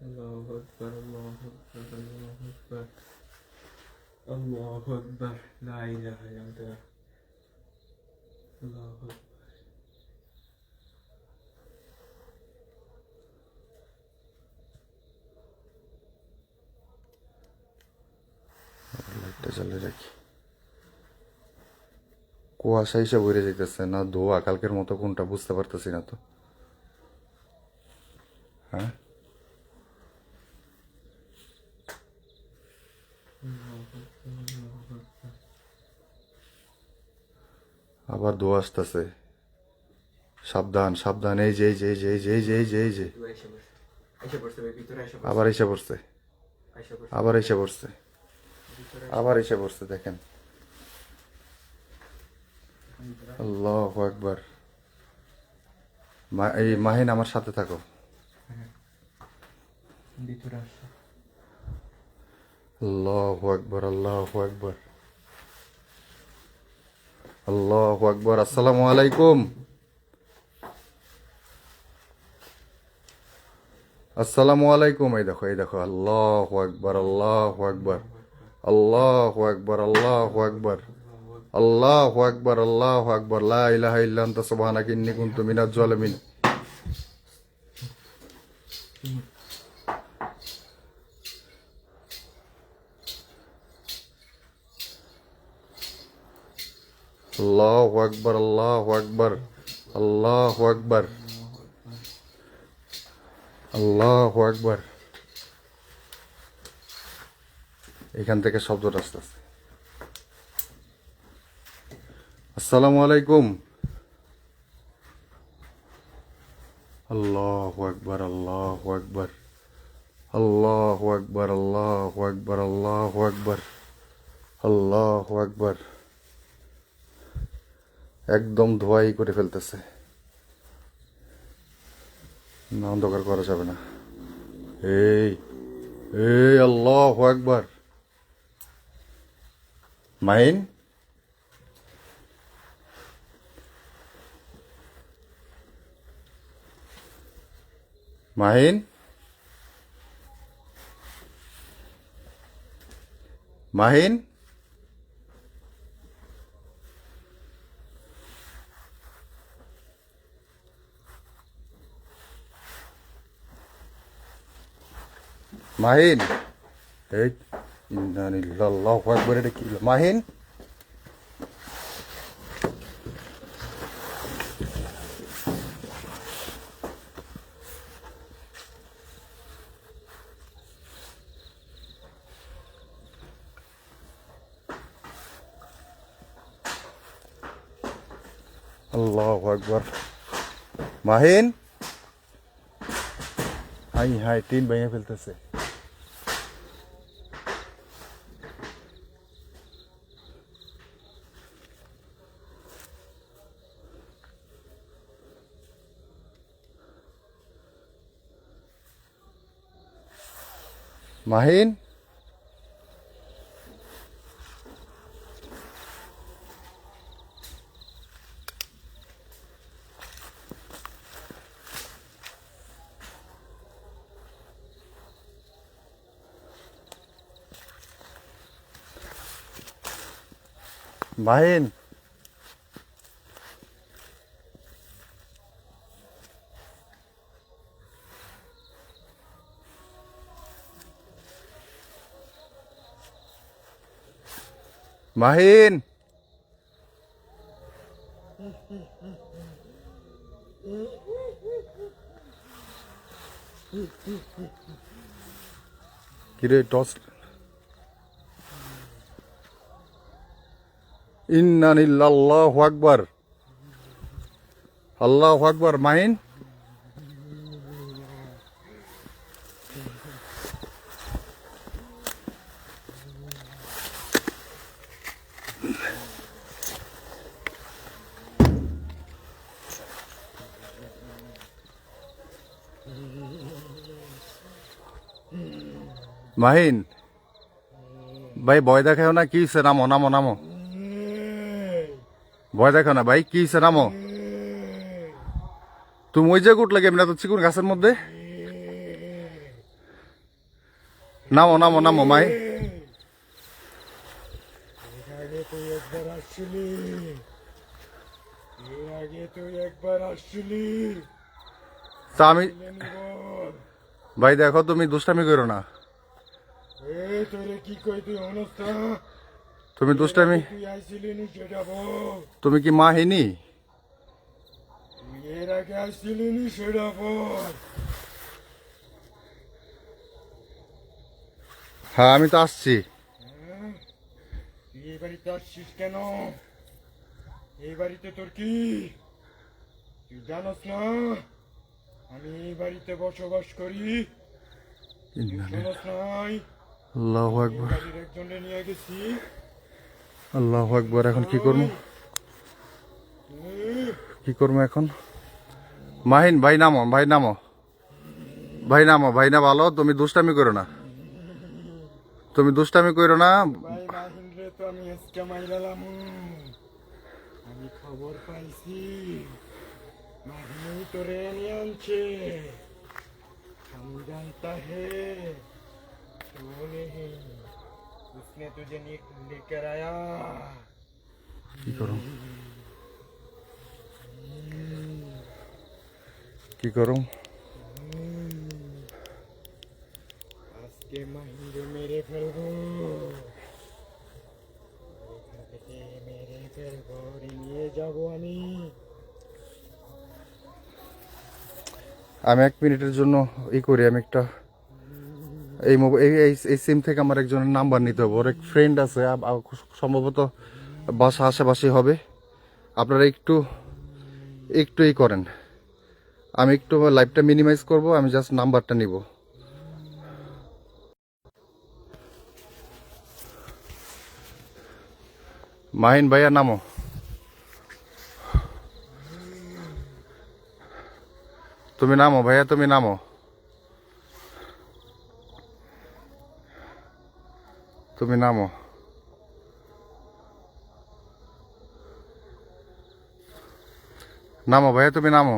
আল্লাহু আকবার, আল্লাহু আকবার, আল্লাহু আকবার, আল্লাহু আকবার, লা ইলাহা ইল্লাল্লাহ, আল্লাহু আকবার।
লাইটটা জ্বালিয়ে রাখি। কুয়াশা হিসেবে ভরে যাইতেছে না ধোয়া কালকের মতো, কোনটা বুঝতে পারতেছি না তো। হ্যাঁ, আবার ধোয়া আসতেছে। সাবধান, সাবধান। এই যে এই যে এই যে এই যে এই যে এই যে এই যে
আইসা পড়ছে ভাই, ভিতরে আইসা পড়ছে,
আবার এসে পড়ছে,
আইসা পড়ছে,
আবার এসে পড়ছে,
ভিতরে
আবার এসে পড়ছে। দেখেন, আল্লাহু আকবার। এই মাহিন আমার সাথে থাকো।
ভিতরে আসছে।
আল্লাহু আকবার, আল্লাহু আকবার, আল্লাহু আকবার। আসসালামু আলাইকুম, আসসালামু আলাইকুম। এই দেখো, এই দেখো। আল্লাহু আকবার, আল্লাহু আকবার, আল্লাহু আকবার, আল্লাহু আকবার, আল্লাহু আকবার, আল্লাহু আকবার। লা ইলাহা ইল্লা আনতা সুবহানাকা ইন্নী কুনতু মিনাজ জালিমিন। আল্লাহু আকবার, আল্লাহু আকবার, আল্লাহু আকবার, আল্লাহু আকবার। এখান থেকে শব্দটা আস্তে আস্তে। আসসালামু আলাইকুম। আল্লাহু আকবার, আল্লাহু আকবার, আল্লাহু আকবার, আল্লাহু আকবার, আল্লাহু আকবার, আল্লাহু আকবার। একদম ধোয়াই করে ফেলতেছে, না অন্ধকার করা যাবে না। এই এই আল্লাহু আকবার। মাহিন, মাহিন, মাহিন, মাহিন। এই ইন্না লিল্লাহি আল্লাহু আকবার। এটা কি মাহিন? আল্লাহু আকবার। মাহিন, হাই হাই, টিন ভেঙে ফেলতেছে। মাহিন, মাহিন, মাহিন। কিরে টস। ইন্না লিল্লাহি আল্লাহু আকবার, আল্লাহু আকবার। মাহিন, মাহিন ভাই, ভয় দেখাও না। কি হয়েছে? নামো নামো নামো, ভয় দেখাও না ভাই। কি হয়েছে? নামো। তুমি ওই যে উঠলে কেমন এত চিকুন গাছের মধ্যে? নামো নামো নামো মাই।
আগে তুই একবার আসছিলি, এর আগে তুই একবার আসছিলি।
তা আমি ভাই, দেখো তুমি দুষ্টামি করো না।
এই তোরে কি কই তুই অনস্থা?
তুমি দুষ্টামি।
তুই আইছিলি নি সেটা বল।
তুমি কি মাহিনী?
তুই এর আগে আসছিলি নি সেটা বল।
হ্যাঁ, আমি তো আসছি।
হ্যাঁ? তুই এই বাড়িতে আসছিস কেন? এই বাড়িতে তোর কি? তুই জানোস না আমি এই বাড়িতে বসবাস করি? জানোস নাই?
আল্লাহু আকবার,
বাড়ির একজনে নিয়ে গেছি।
আল্লাহু আকবার। এখন কি করবো? কি করবো এখন? মাহিন ভাই নামো, ভাই নামো, ভাই নামো, ভাই না ভালো। তুমি দুষ্টামি করো না, তুমি দুষ্টামি করো না।
ভাই মাহিন রে তো আমি আজকে মাইলালাম। আমি খবর পাইছি মাহিনী তোরে নিয়ে আনছে। हम जानता है तू नहीं, उसने तुझे लेकर आया।
কি করো, কি করো?
আজকে মাহিন্দে মেরে ফেলবো, এখান থেকে মেরে ফেলবো রে।
আমি 1 মিনিটের জন্য করি, আমি একটা এই মোবাইল এই সিম থেকে আমার একজনের নাম্বার নিতে হবে। ওর এক ফ্রেন্ড আছে, সম্ভবত বাসা আশেপাশে হবে। আপনারা একটু একটু করেন, আমি একটু লাইভটা মিনিমাইজ করব, আমি জাস্ট নাম্বারটা নিব। মাহিন ভাইয়া নামো। তুমি নামো ভাইয়া, তুমি নামো। তুমি নামো। নামো ভাইয়া, তুমি নামো।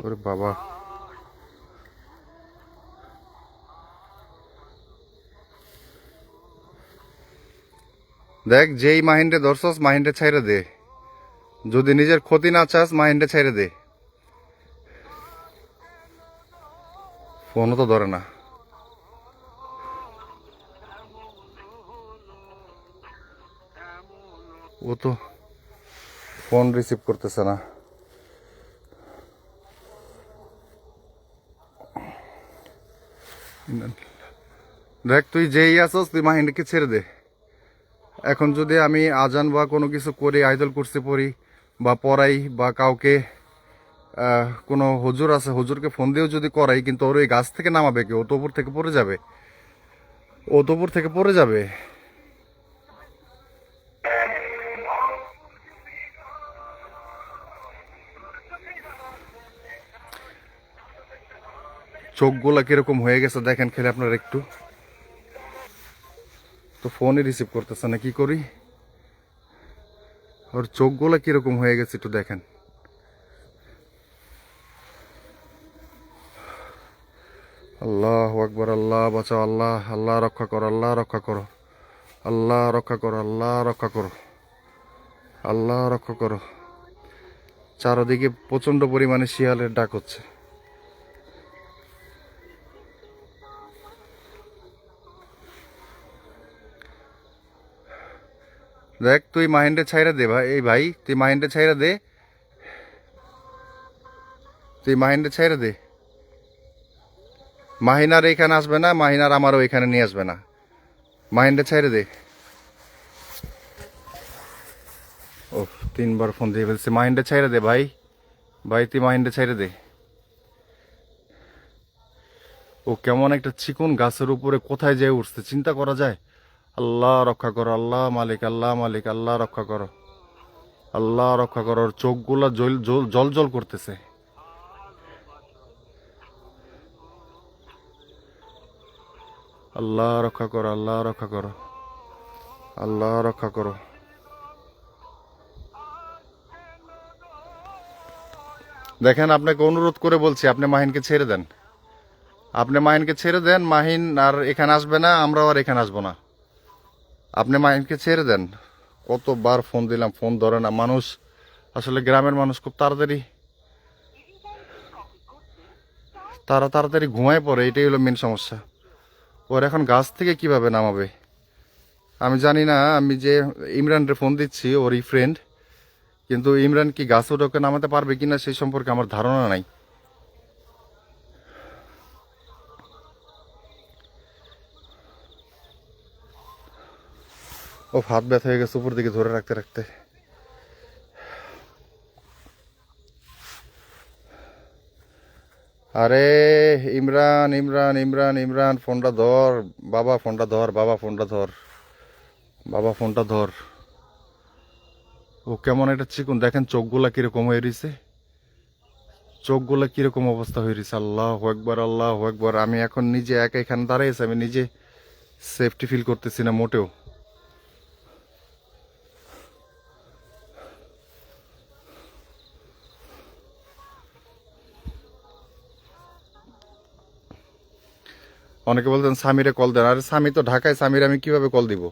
ওরে বাবা, দেখ যেই মাহিন্ডে ধরছস মাহিন্ডে ছাইরে দে, যদি নিজের ক্ষতি না চাস মাহিন্ডে ছাইরে দে। ফোনও তো ধরে না। ও তো ফোন রিসিভ করতেছে না। দেখ তুই যেই আছস তুই মাহিন্ডকে ছেড়ে দে। এখন যদি আমি আজান বা কোনো কিছু করি, আইদল কুরসি পড়ি বা পড়াই বা কাউকে কোনো হুজুর আছে হুজুরকে ফোন দিয়েও যদি করাই, কিন্তু ওর ওই গাছ থেকে নামাবে কি? ও তো উপর থেকে পড়ে যাবে, ও তো উপর থেকে পড়ে যাবে। চোখগুলা কিরকম হয়ে গেছে দেখেন খেলে আপনার একটু। তো ফোনই রিসিভ করতেছে না, কি করি? ওর চোখগুলা কিরকম হয়ে গেছে একটু দেখেন। আল্লাহ আকবার, আল্লাহ বাঁচাও, আল্লাহ, আল্লাহ রক্ষা করো, আল্লাহ রক্ষা করো, আল্লাহ রক্ষা করো, আল্লাহ রক্ষা করো, আল্লাহ রক্ষা করো। চারদিকে প্রচন্ড পরিমাণে শিয়ালের ডাক হচ্ছে। দেখ তুই মাহিন্ডে ছাইরা দে ভাই, এই ভাই তুই মাহিন্ডে ছাইরা দে, তুই মাহিন্ডে ছাইরা দে। মাহিনার এখানে আসবে না, মাহিনার আমারও এখানে নিয়ে আসবে না। মাহিন্ডে ছাইরে দে। ও 3বার ফোন দিয়ে ফেলছে। মাহিন্ডে ছাইরে দে ভাই, ভাই তুই মাহিন্ডে ছাইরে দে। ও কেমন একটা চিকন গাছের উপরে কোথায় যেয়ে উঠছে, চিন্তা করা যায়? আল্লাহ রক্ষা করো, আল্লাহ মালিক, আল্লাহ মালিক, আল্লাহ রক্ষা করো, আল্লাহ রক্ষা করো। ওর চোখগুলা জল জল জল জল করতেছে। আল্লাহ রক্ষা করো, আল্লাহ রক্ষা করো, আল্লাহ রক্ষা করো। দেখেন আপনাকে অনুরোধ করে বলছি, আপনি মাহিনকে ছেড়ে দেন, আপনি মাহিনকে ছেড়ে দেন। মাহিন আর এখানে আসবে না, আমরাও আর এখানে আসবো না। আপনি মাহিনকে ছেড়ে দেন। কতবার ফোন দিলাম, ফোন ধরে না মানুষ। আসলে গ্রামের মানুষ খুব তাড়াতাড়ি তাড়াতাড়ি ঘুমায় পড়ে, এটাই হলো মেন সমস্যা। ওর এখন গাছ থেকে কিভাবে নামাবে আমি জানি না। আমি যে ইমরানরে ফোন দিচ্ছি, ওর এই ফ্রেন্ড, কিন্তু ইমরান কি গাছ ওটাকে নামাতে পারবে কিনা সেই সম্পর্কে আমার ধারণা নাই। ও হাত ব্যথা হয়ে গেছে উপর দিকে ধরে রাখতে রাখতে। আরে ইমরান, ইমরান, ইমরান, ইমরান, ফোনটা ধর বাবা, ফোনটা ধর বাবা, ফোনটা ধর বাবা, ফোনটা ধর। ও কেমন একটা চিকন, দেখেন চোখগুলা কিরকম হয়ে রয়েছে, চোখগুলা কিরকম অবস্থা হয়ে রয়েছে। আল্লাহ একবার, আল্লাহ একবার। আমি এখন নিজে একা এখানে দাঁড়িয়েছি, আমি নিজে সেফটি ফিল করতেছি না মোটেও। অনেকে বলতেন স্বামীরে কল দেন, আরে স্বামী তো ঢাকায়, স্বামীর আমি কিভাবে কল দিব?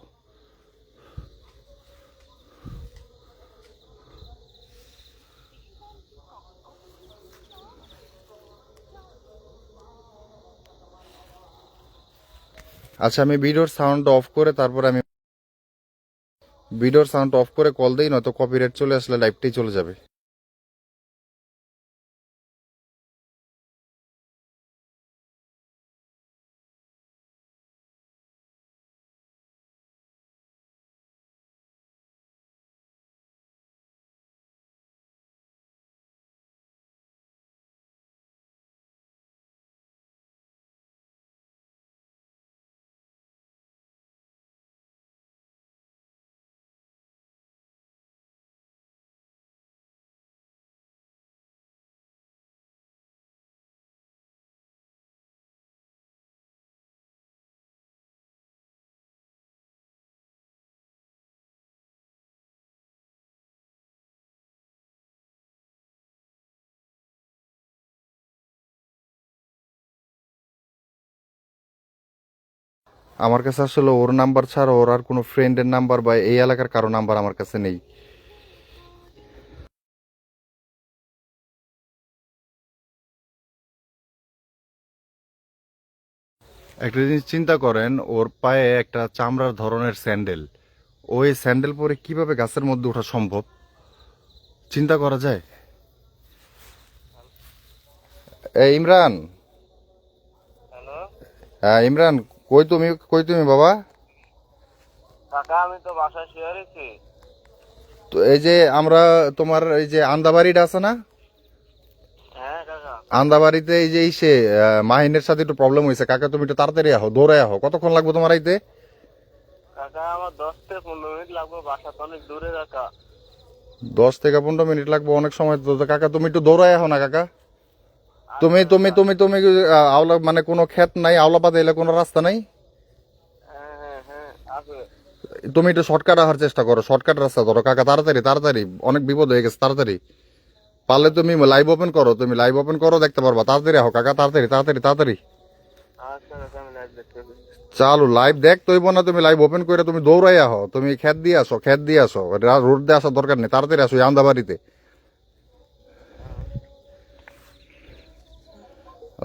আচ্ছা আমি ভিডিওর সাউন্ড অফ করে তারপর আমি ভিডিওর সাউন্ড অফ করে কল দেই, নয়তো কপিরাইট চলে আসলে লাইভটাই চলে যাবে। আমার কাছে আসলে ওর নাম্বার ছাড়া ওর আর কোনো ফ্রেন্ডের নাম্বার বা এই এলাকার কারো নাম্বার আমার কাছে নেই। একটা জিনিস চিন্তা করেন, ওর পায়ে একটা চামড়ার ধরনের স্যান্ডেল, ওই স্যান্ডেল পরে কিভাবে গাছের মধ্যে ওঠা সম্ভব? চিন্তা করা যায়? ইমরান,
হ্যালো
হ্যাঁ ইমরান, কই তুমি বাবা?
কাকা, আমি তো বাসায় শুয়ে রয়েছি।
তো এই যে আমরা তোমার এই যে আন্দাবাড়িটা আছে না,
হ্যাঁ কাকা।
আন্দাবাড়িতে এই যে ইসে মাহিনের সাথে একটু প্রবলেম হয়েছে কাকা, তুমি একটু তাড়াতাড়ি আহো, দৌড়ে আহো। কতক্ষণ লাগবে তোমার আইতে?
কাকা আমার 10 থেকে 15 মিনিট লাগবে, বাসা তো অনেক দূরে কাকা।
10 থেকে 15 মিনিট লাগবে, অনেক সময় তো। তো কাকা তুমি একটু দৌড়ায় আহো না কাকা। তুমি তুমি তুমি তুমি আওলা মানে কোনো ক্ষেত নাই, আওলা পাতে এলে কোনো রাস্তা নাই?
হ্যাঁ হ্যাঁ হ্যাঁ আছে।
তুমি একটু শর্টকাট আসার চেষ্টা করো, শর্টকাট রাস্তা ধরো কাকা, তাড়াতাড়ি তাড়াতাড়ি, অনেক বিপদ হয়ে গেছে, তাড়াতাড়ি। পারলে তুমি লাইভ ওপেন করো, তুমি লাইভ ওপেন করো, দেখতে পারবা। তাড়াতাড়ি আহো কাকা, তাড়াতাড়ি তাড়াতাড়ি তাড়াতাড়ি।
আচ্ছা কাকা, আমি লাইভ দেখতেছি।
চালু লাইভ দেখ তৈব না, তুমি লাইভ ওপেন করে তুমি দৌড়াই আহো, তুমি খেত দিয়ে আসো, খেত দিয়ে আসো, রোড দিয়ে আসার দরকার নেই, তাড়াতাড়ি আসো আন্দাবাড়িতে।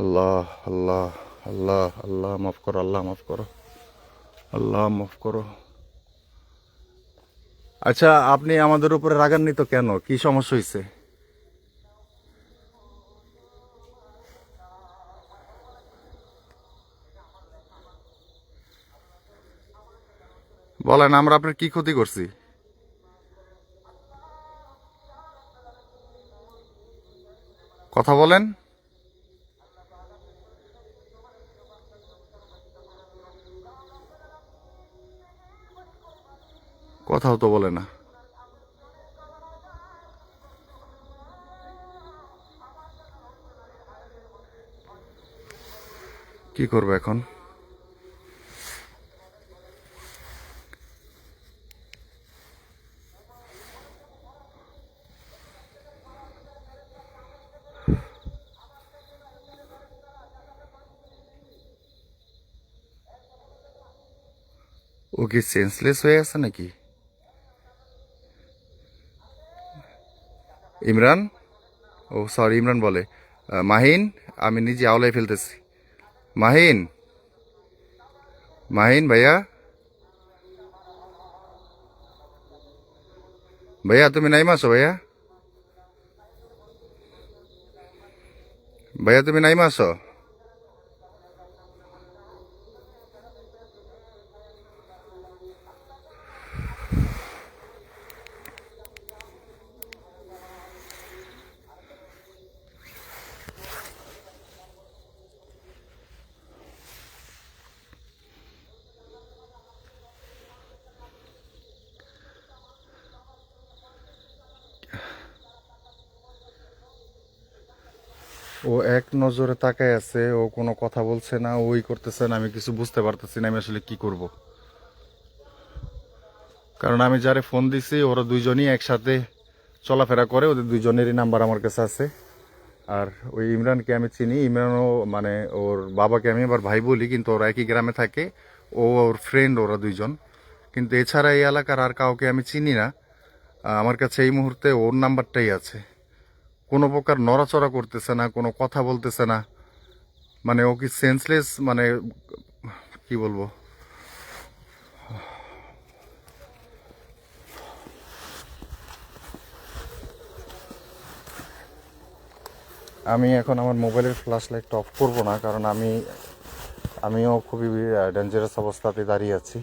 আল্লাহ আল্লাহ আল্লাহ আল্লাহ মাফ করো, আল্লাহ মাফ করো, আল্লাহ মাফ করো। আচ্ছা, আপনি আমাদের উপরে রাগান্বিত কেন? কি সমস্যা হয়েছে? বলেন, আমরা আপনার কি ক্ষতি করছি? কথা বলেন। কথাও তো বলে না। কি করবো এখন? ও কি সেন্সলেস হয়ে আছে নাকি? ইমরান, ও সরি ইমরান বলে, মাহিন, আমি নিজে আওলাই ফেলতেছি। মাহিন, মাহিন ভাইয়া, ভাইয়া তুমি নাইমা আসো ভাইয়া, ভাইয়া তুমি নাইমা আসো। ও এক নজরে তাকায় আছে, ও কোনো কথা বলছে না, ওই করতেছে না, আমি কিছু বুঝতে পারতেছি না আমি আসলে কি করব। কারণ আমি যারে ফোন দিছি ওরা দুইজনই একসাথে চলাফেরা করে, ওদের দুইজনেরই নাম্বার আমার কাছে আছে। আর ওই ইমরানকে আমি চিনি, ইমরানও মানে ওর বাবাকে আমি আবার ভাই বলি, কিন্তু ওরা একই গ্রামে থাকে, ও ওর ফ্রেন্ড, ওরা দুইজন। কিন্তু এছাড়া এই এলাকার আর কাউকে আমি চিনি না। আমার কাছে এই মুহূর্তে ওর নাম্বারটাই আছে। কোনো প্রকার নড়াচড়া করতেছে না, কোনো কথা বলতেছে না। মানে ও কি সেন্সলেস, মানে কি বলবো। আমি এখন আমার মোবাইলের ফ্ল্যাশ লাইটটা অফ করবো না, কারণ আমিও খুবই ডেঞ্জারাস অবস্থাতে দাঁড়িয়ে আছি।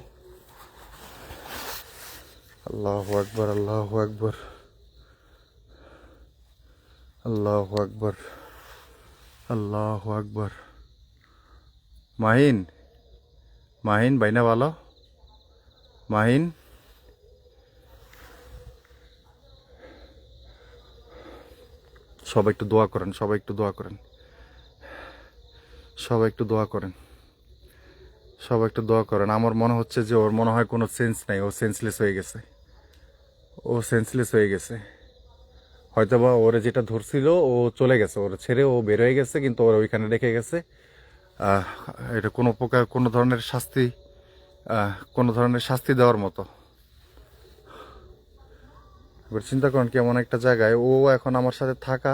আল্লাহু আকবার, আল্লাহু আকবার, আল্লাহু আকবার, আল্লাহু আকবার। মাহিন, মাহিন বাইনা ভালো? মাহিন, সবাই একটু দোয়া করেন, সবাই একটু দোয়া করেন, সবাই একটু দোয়া করেন, সবাই একটু দোয়া করেন। আমার মনে হচ্ছে যে ওর মনে হয় কোনো সেন্স নাই, ও সেন্সলেস হয়ে গেছে, ও সেন্সলেস হয়ে গেছে। হয়তোবা ওরে যেটা ধরছিল ও চলে গেছে, ওর ছেড়ে ও বের হয়ে গেছে, কিন্তু ওরা ওইখানে রেখে গেছে। আহ, এটা কোনো প্রকার কোনো ধরনের শাস্তি, কোনো ধরনের শাস্তি দেওয়ার মতো। এবার চিন্তা করেন কেমন একটা জায়গায় ও এখন আমার সাথে থাকা,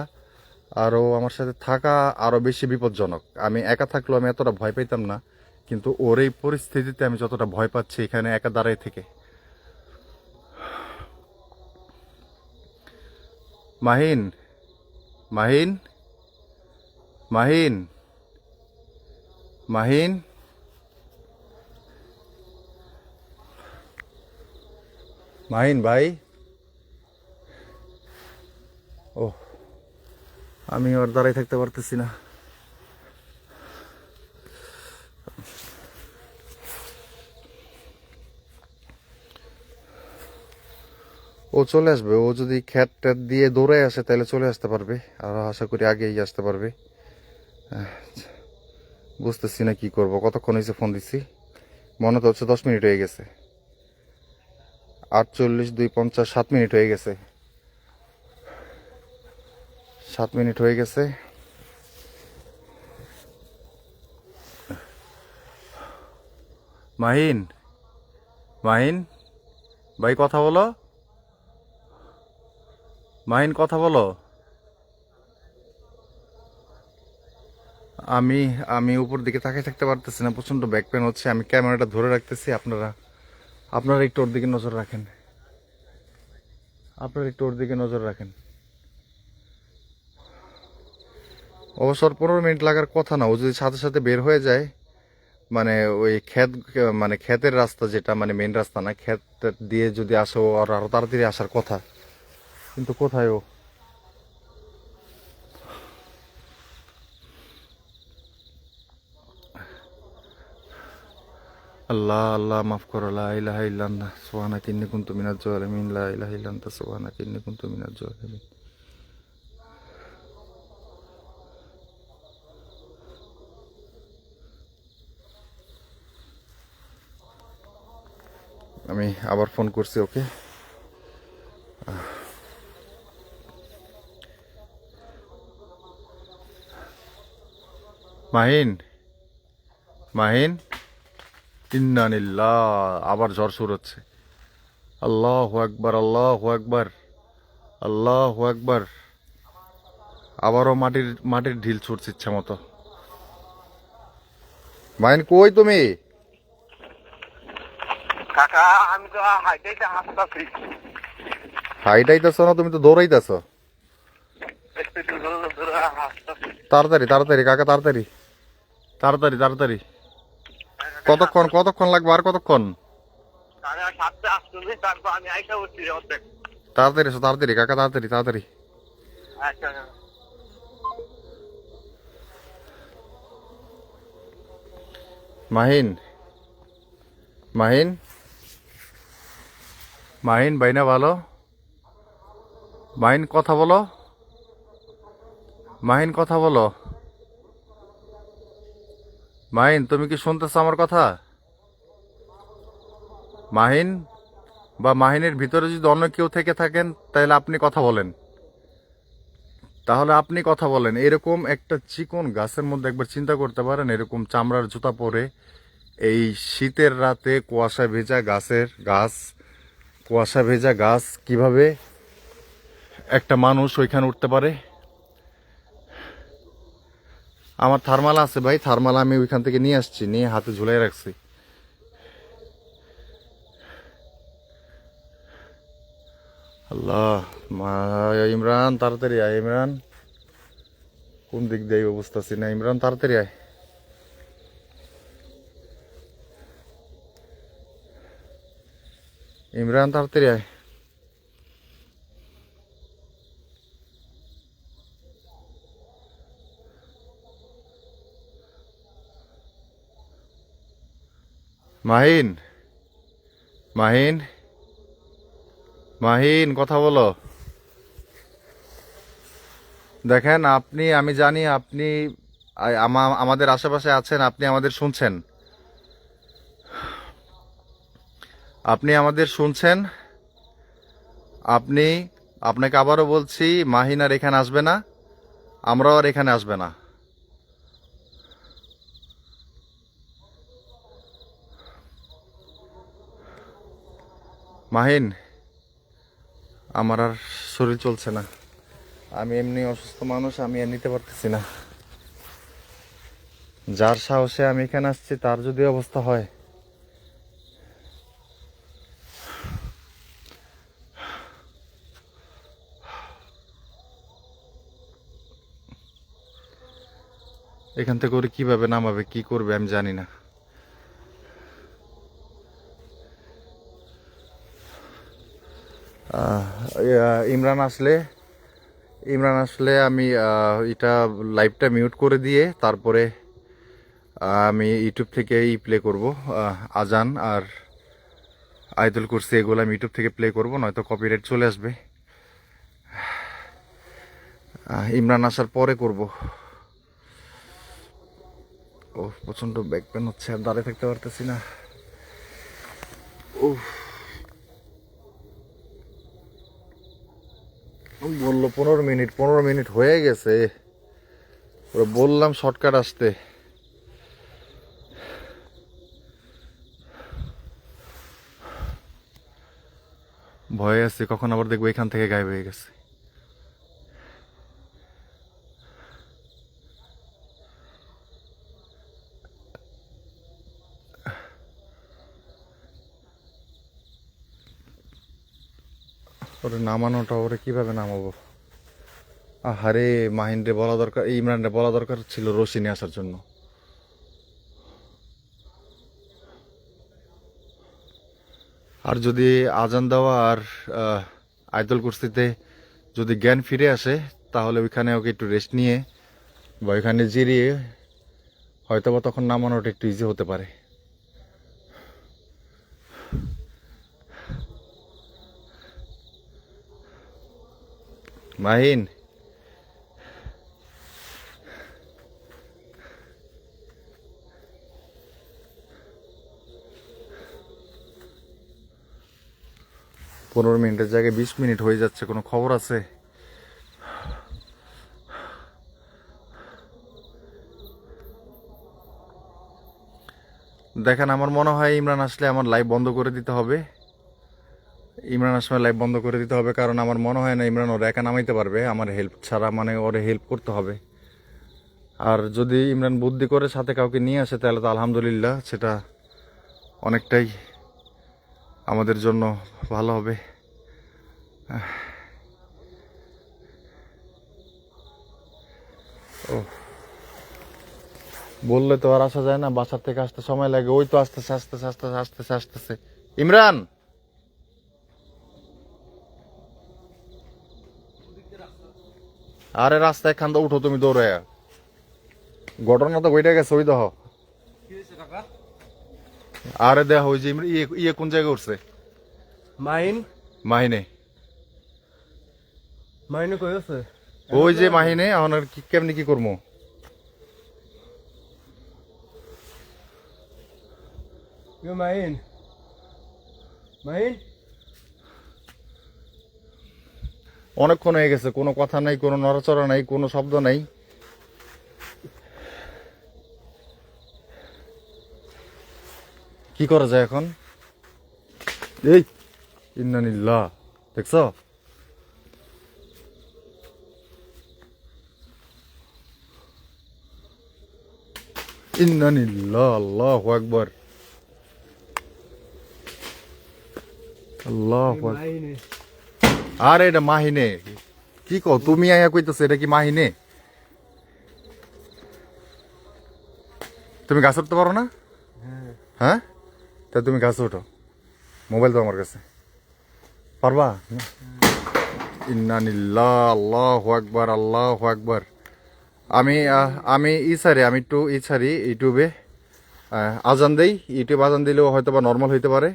আর ও আমার সাথে থাকা আরো বেশি বিপজ্জনক। আমি একা থাকলেও আমি এতটা ভয় পাইতাম না, কিন্তু ওর এই পরিস্থিতিতে আমি যতটা ভয় পাচ্ছি এখানে একা দাঁড়াই থেকে। মাহিন, মাহিন, মাহিন, মাহিন, মাহিন ভাই। ও, আমি ওর দাঁড়াই থাকতে পারতেছি না। ও চলে আসবে, ও যদি খ্যাত ট্যাত দিয়ে দৌড়ে আসে তাহলে চলে আসতে পারবে, আর আশা করি আগেই আসতে পারবে। বুঝতেছি না কি করব। কতক্ষণ হয়েছে ফোন দিছি? মনে তো হচ্ছে 10 মিনিট হয়ে গেছে। 48, 2, 50, 7 মিনিট হয়ে গেছে, 7 মিনিট হয়ে গেছে। মাহিন, মাহিন ভাই কথা বলো, মাহিন কথা বলো। আমি আমি উপর দিকে তাকিয়ে থাকতে পারতেছি না, প্রচন্ড ব্যাক পেন হচ্ছে। আমি ক্যামেরাটা ধরে রাখতেছি, আপনারা আপনারা একটু ওর দিকে নজর রাখেন, আপনারা একটু ওর দিকে নজর রাখেন। অবসর 15 মিনিট লাগার কথা না, ও যদি সাথে সাথে বের হয়ে যায়, মানে ওই ক্ষেত, মানে ক্ষেতের রাস্তা যেটা, মানে মেন রাস্তা না, ক্ষেত দিয়ে যদি আসে ও আর আরো তাড়াতাড়ি আসার কথা, কিন্তু কোথায় ও? আল্লাহ, আল্লাহ মাফ করো, লা ইলাহা ইল্লাল্লাহ সুবহানাকা ইন্নী কুনতু মিনাজ জালিমিন, লা ইলাহা ইল্লা আনতা সুবহানাকা ইন্নী কুনতু মিনাজ জালিমিন। আমি আবার ফোন করছি ওকে। মাহিন, মাহিন, ইন্নানিল্লাহ, আবার ঝড় শুরু হচ্ছে। আল্লাহু আকবার, আল্লাহু আকবার, আল্লাহু আকবার। আবারও মাটির মাটির ঢিল ছুটছে ইচ্ছা মতো। মাহিন কই তুমি?
কাকা আমি তো হাইটাইতে হাসতাছি।
হাইটাইতেছ না, তুমি তো দৌড়াইতেছ।
একটু দূরে দূরে হাসতাছি।
তাড়াতাড়ি তাড়াতাড়ি কাকা, তাড়াতাড়ি তাড়াতাড়ি তাড়াতাড়ি। কতক্ষণ কতক্ষণ লাগবে, আর কতক্ষণ?
আমি আর সাথে আসতেছি, তারপর আমি আইসা উঠছি অর্ধেক।
তাড়াতাড়ি এসো, তাড়াতাড়ি কাকা, তাড়াতাড়ি তাড়াতাড়ি।
আচ্ছা
মাহিন, মাহিন, মাহিন বাইনা ভালো? মাহিন কথা বলো, মাহিন কথা বলো। মাহিন তুমি কি শুনতেছো আমার কথা? মাহিন বা মাহিনের ভিতরে যদি অন্য কেউ থেকে থাকেন তাহলে আপনি কথা বলেন, তাহলে আপনি কথা বলেন। এরকম একটা চিকন গাছের মধ্যে একবার চিন্তা করতে পারেন, এরকম চামড়ার জুতা পরে এই শীতের রাতে কুয়াশা ভেজা কুয়াশা ভেজা গাছ, কিভাবে একটা মানুষ ওইখানে উঠতে পারে? আমার থার্মাল আছে ভাই, থার্মাল আমি ওইখান থেকে নিয়ে আসছি, নিয়ে হাতে ঝুলাই রাখছি। আল্লাহ, ইমরান তাড়াতাড়ি আয়, ইমরান। কোন দিক দিয়ে বুঝতেছি না। ইমরান তাড়াতাড়ি আয়। ইমরান তাড়াতাড়ি আয়। মাহিন, মাহিন, মাহিন, কথা বলো। দেখেন আপনি, আমি জানি আপনি আমাদের আশেপাশে আছেন, আপনি আমাদের শুনছেন, আপনি আমাদের শুনছেন। আপনি, আপনাকে আবারও বলছি, মাহিন আর এখানে আসবে না, আমরাও আর এখানে আসবে না। মাহিন, আমার আর শরীর চলছে না, আমি এমনি অসুস্থ মানুষ, আমি আর নিতে পারতেছি না। যার সাহসে আমি এখানে আসছি তার যদি অবস্থা হয়। এখান থেকে ওরে কিভাবে নামাবে, কি করবে আমি জানি না। ইমরান আসলে, ইমরান আসলে আমি এটা লাইভটা মিউট করে দিয়ে তারপরে আমি ইউটিউব থেকে প্লে করব। আজান আর আয়াতুল কুরসি এগুলো আমি ইউটিউব থেকে প্লে করব, নয়তো কপিরাইট চলে আসবে। ইমরান আসার পরে করব। ও প্রচন্ড ব্যাক পেন হচ্ছে, আর দাঁড়িয়ে থাকতে পারতেছি না। বললো 15 মিনিট, 15 মিনিট হয়ে গেছে। ওরা বললাম শর্টকাট আসতে। ভয়ে আছি কখন আবার দেখবো এখান থেকে গায়েব হয়ে গেছে। ওরে নামানোটা, ওরে কিভাবে নামাবো? আহারে, মাহিনরে বলা দরকার, ইমরানরে বলা দরকার ছিল রশি নিয়ে আসার জন্য। আর যদি আজান দেওয়া আর আয়াতুল কুরসিতে যদি জ্ঞান ফিরে আসে, তাহলে ওইখানে ওকে একটু রেস্ট নিয়ে বা ওইখানে জিরিয়ে হয়তো বা তখন নামানোটা একটু ইজি হতে পারে। মাহিন, পনেরো মিনিটের জায়গায় 20 মিনিট হয়ে যাচ্ছে, কোনো খবর আছে? দেখেন, আমার মনে হয় ইমরান আসলে আমার লাইভ বন্ধ করে দিতে হবে। ইমরান আসলে লাইভ বন্ধ করে দিতে হবে, কারণ আমার মনে হয় না ইমরান ওরা একা নামাইতে পারবে আমার হেল্প ছাড়া, মানে ওরে হেল্প করতে হবে। আর যদি ইমরান বুদ্ধি করে সাথে কাউকে নিয়ে আসে তাহলে তো আলহামদুলিল্লাহ, সেটা অনেকটাই আমাদের জন্য ভালো হবে। ও, বললে তো আর আসা যায় না, বাসার থেকে আসতে সময় লাগে। ওই তো আসতেছে আসতেছে আসতেছে আসতেছে আসতেছে। ইমরান, আরে রাস্তায় খান্দা উঠো তুমি দৌড়ে। ঘটনা তো বইটা গেছে, ওই দেহ। আরে দেহ, ওই যে ইয়ে কোন জায়গায় উঠছে?
মাহিন,
মাহিনে,
মাহিনে কই আছে?
ওই যে মাহিনে। এখন আর কেমনি কি করবো?
মাহিন, মাহিন,
অনেকক্ষণ হয়ে গেছে, কোনো কথা নাই, কোনো নড়াচড়া নাই, কোনো শব্দ নাই। কি করা যায় এখন? এই ইন্নানিল্লাহ, দেখছ? ইন্নানিল্লাহ, আল্লাহু আকবার, আল্লাহু আকবার।
মাহিনে,
আরে এটা মাহিনে? কি কও তুমি? আয়া কইতেছে এটা কি মাহিনে? তুমি গাছ উঠতে পারো না?
হ্যাঁ।
হ্যাঁ, তা তুমি গাছে ওঠো। মোবাইল তো আমার কাছে, পারবা? ইন্নানিল্লাহ, আল্লাহু আকবার, আল্লাহু আকবার। আমি আমি একটু ছাড়ি ইউটিউবে, আজান দেই। ইউটিউব আজান দিলেও হয়তো বা নর্মাল হইতে পারে।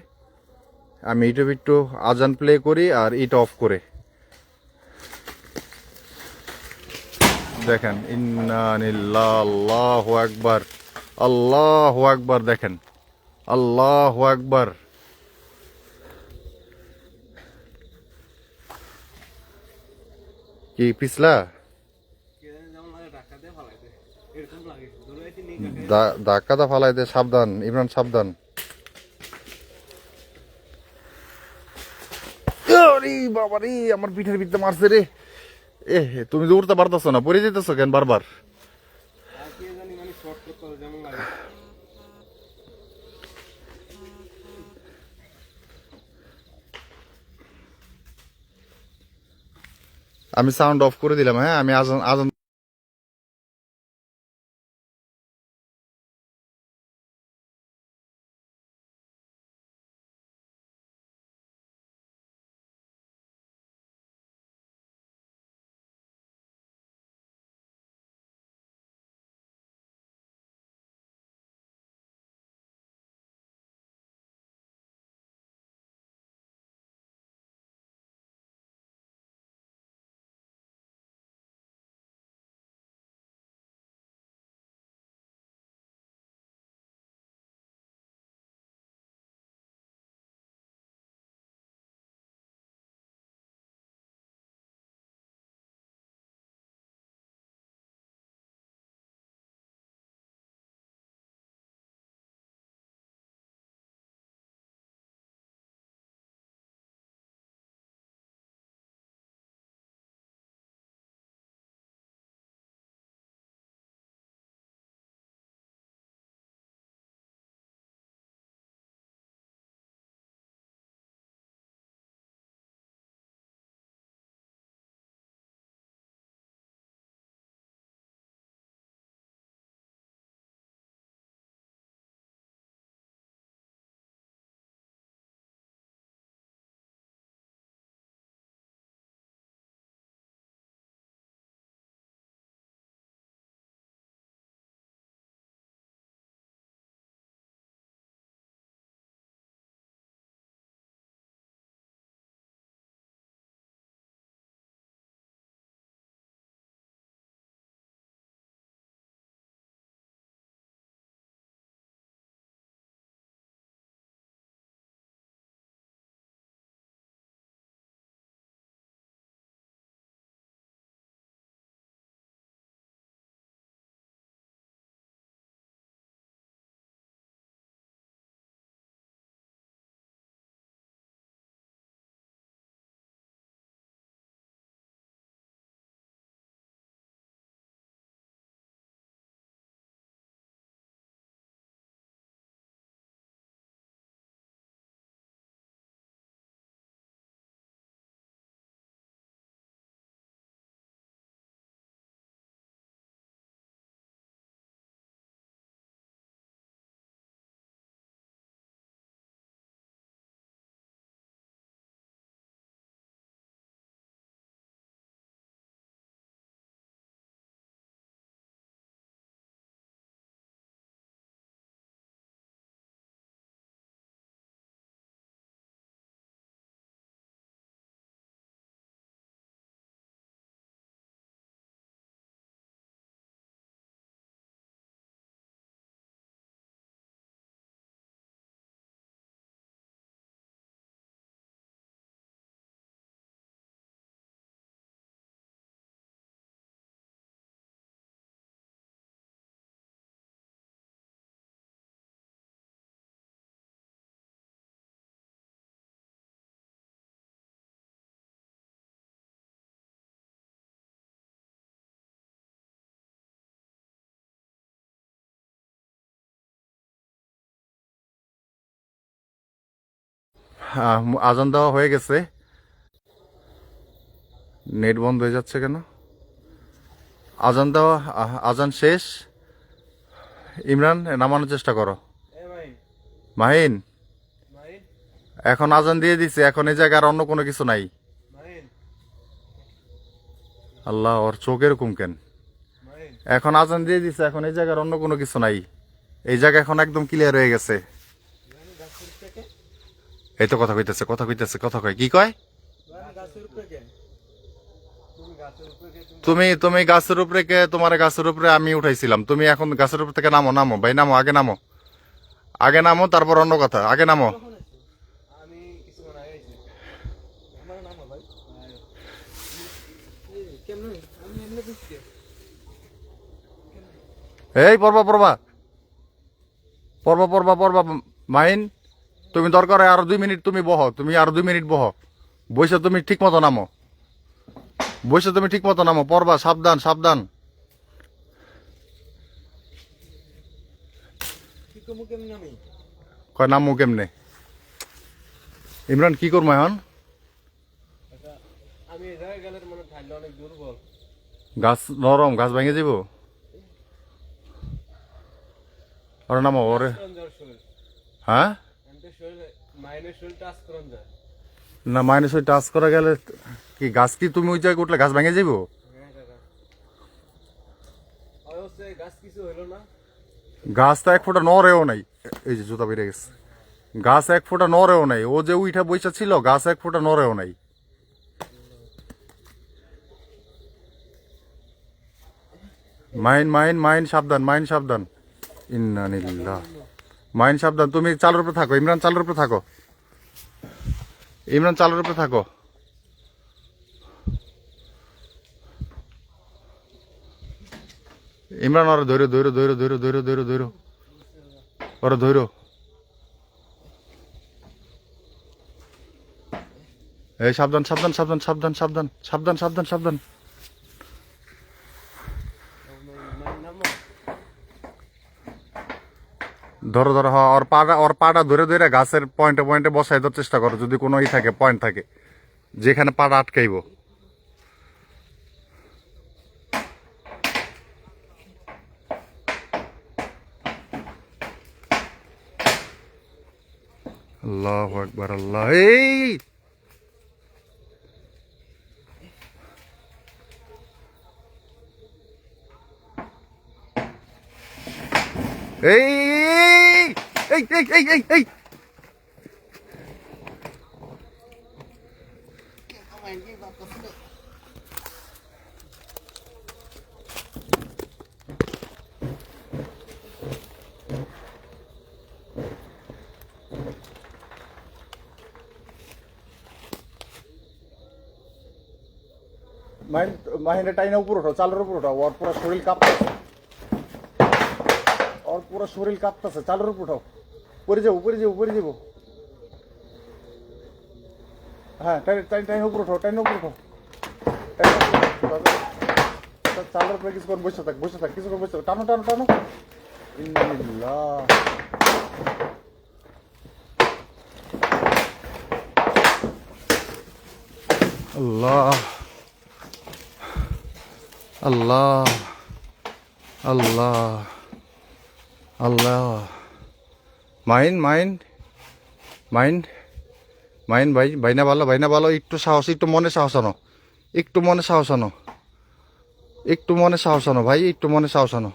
আমি ইউটিউবে একটু আজান প্লে করি আর ইট অফ করে দেখেন। ইন্নানিল্লাহ, আল্লাহু আকবার, আল্লাহু আকবার। দেখেন, আল্লাহু আকবার। কি পিছলা?
যেমন লাগে ধাক্কা দিয়ে ফালাইতে, এরকম লাগে দৌড়াইতে নিয়ে কাকে।
ধাক্কাটা ফালাই দে, সাবধান ইমরান, সাবধান। আরে বাবা রে, আমার পিঠের ভিতরে মারছে রে। এ তুমি তো উঠতে পারতেছো না, পড়ে যেতেছো কেন বারবার?
আর কে জানি মানে শর্ট করতে হবে যেমন লাগে।
আমি সাউন্ড অফ করে দিলাম। হ্যাঁ, আমি আজান আজান আজান দেওয়া হয়ে গেছে। নেট বন্ধ হয়ে যাচ্ছে কেন? আজান দেওয়া, আজান শেষ। ইমরান নামানোর চেষ্টা করো।
এ ভাই
মাহিন
ভাই
এখন আজান দিয়ে দিছে, এখন এই জায়গায় আর অন্য কোনো কিছু নাই।
ভাই
আল্লাহ, ওর চোখ এরকম কেন?
ভাই
এখন আজান দিয়ে দিছে, এখন এই জায়গার অন্য কোনো কিছু নাই। এই জায়গা এখন একদম ক্লিয়ার হয়ে গেছে।
গাছের থেকে
এই তো কথা কইতেছে, কথা কইতেছে, কথা কয়, কি কয়?
গাছের উপরে কে তুমি গাছের উপরে কে
তুমি তুমি গাছের উপরে কে? তোমার গাছের উপরে আমি উঠাইছিলাম, তুমি এখন গাছের উপর থেকে নামো, নামো ভাই, নামো, আগে নামো, আগে নামো, তারপর অন্য কথা, আগে নামো।
আমি কিছুক্ষণ আগে আইছি আমার নাম ভাই কেমন আমি এমনি বুঝছি
এই পড়বা পড়বা পড়বা পড়বা পড়বা মাইন, তুমি দরকার হয় আরো 2 মিনিট তুমি বহ, তুমি আরো 2 মিনিট বহ, বসে তুমি ঠিক মতো নামো, বসে তুমি ঠিক মতো নামো, পড়বা, সাবধান সাবধান।
কি কমু কেমন আমি
কয় নামো কেমনে? ইমরান কি করবো এখন?
আচ্ছা আমি এই জায়গায় গেলে মানে ঠান্ডা অনেক দুর্বল
গাছ নরম, গাছ ভেঙে যাব। ওরে নামো, ওরে।
জ্বর শরীর
হ্যাঁ,
আমি তো শরীরে মাইনের শরীর টাচ করন যায়
না মাইনাস ওই টাচ করা গেলে কি গাছ, কি তুমি ওই জায়গায় উঠলে গাছ ভেঙে যাবো?
হ্যাঁ কাকা অবশ্যই গাছ কিছু হইলো না
গাছ তো 1 ফুটা নড়েও নাই। এই যে জুতা বেরিয়ে গেছে। গাছ 1 ফুটা নড়েও নাই, ও যে উইঠা বইসা ছিল, গাছ 1 ফুটা নড়েও নাই। মাইন মাইন মাইন সাবধান, মাইন সাবধান। ইন্নানিল্লাহ, মাইন সাবধান। তুমি চালের উপরে থাকো ইমরান, চালের উপরে থাকো ইমরান, চালের উপরে থাকো। ইমরান ওরা ধৈর্য ধৈর্য ধৈর্য ধৈর্য ধৈর্য ধৈর্য ধৈর্য, ওরা ধৈর্য। এই সাবধান সাবধান সাবধান সাবধান সাবধান সাবধান সাবধান সাবধান। ধরো ধরো, হ্যাঁ, ওর পাটা ধরে ধরে গাছের পয়েন্টে পয়েন্টে বসাই দেওয়ার চেষ্টা করো, যদি কোনো থাকে, পয়েন্ট থাকে যেখানে পাটা আটকাইব। আল্লাহু আকবার, আল্লাহ। এই এই এই এই এই এই এই মাহিনের টাইনা উপর ওঠো, চালের উপর ওঠো, ওর পুরো শরীর কাঁপতেছে, ওর পুরো শরীর কাঁপতেছে, চালের উপর ওঠো, পরে যাবো পরে যাবো পরে যাবো। হ্যাঁ, টাইন উপর ওঠো, টাইন উপর ওঠো, চালের উপরে কিছুক্ষণ বসে থাক, বসে থাক, কিছুক্ষণ বসে থাক, টানো টানো টানো। ইন্নালিল্লাহ, আল্লাহ আল্লাহ আল্লাহ আল্লাহ। মাইন মাইন মাইন মাইন ভাই, ভাইনা ভালো, ভাইনা ভালো, একটু সাহস, একটু মনে সাহস আনো, একটু মনে সাহস আনো, একটু মনে সাহস আনো ভাই, একটু মনে সাহস আনো।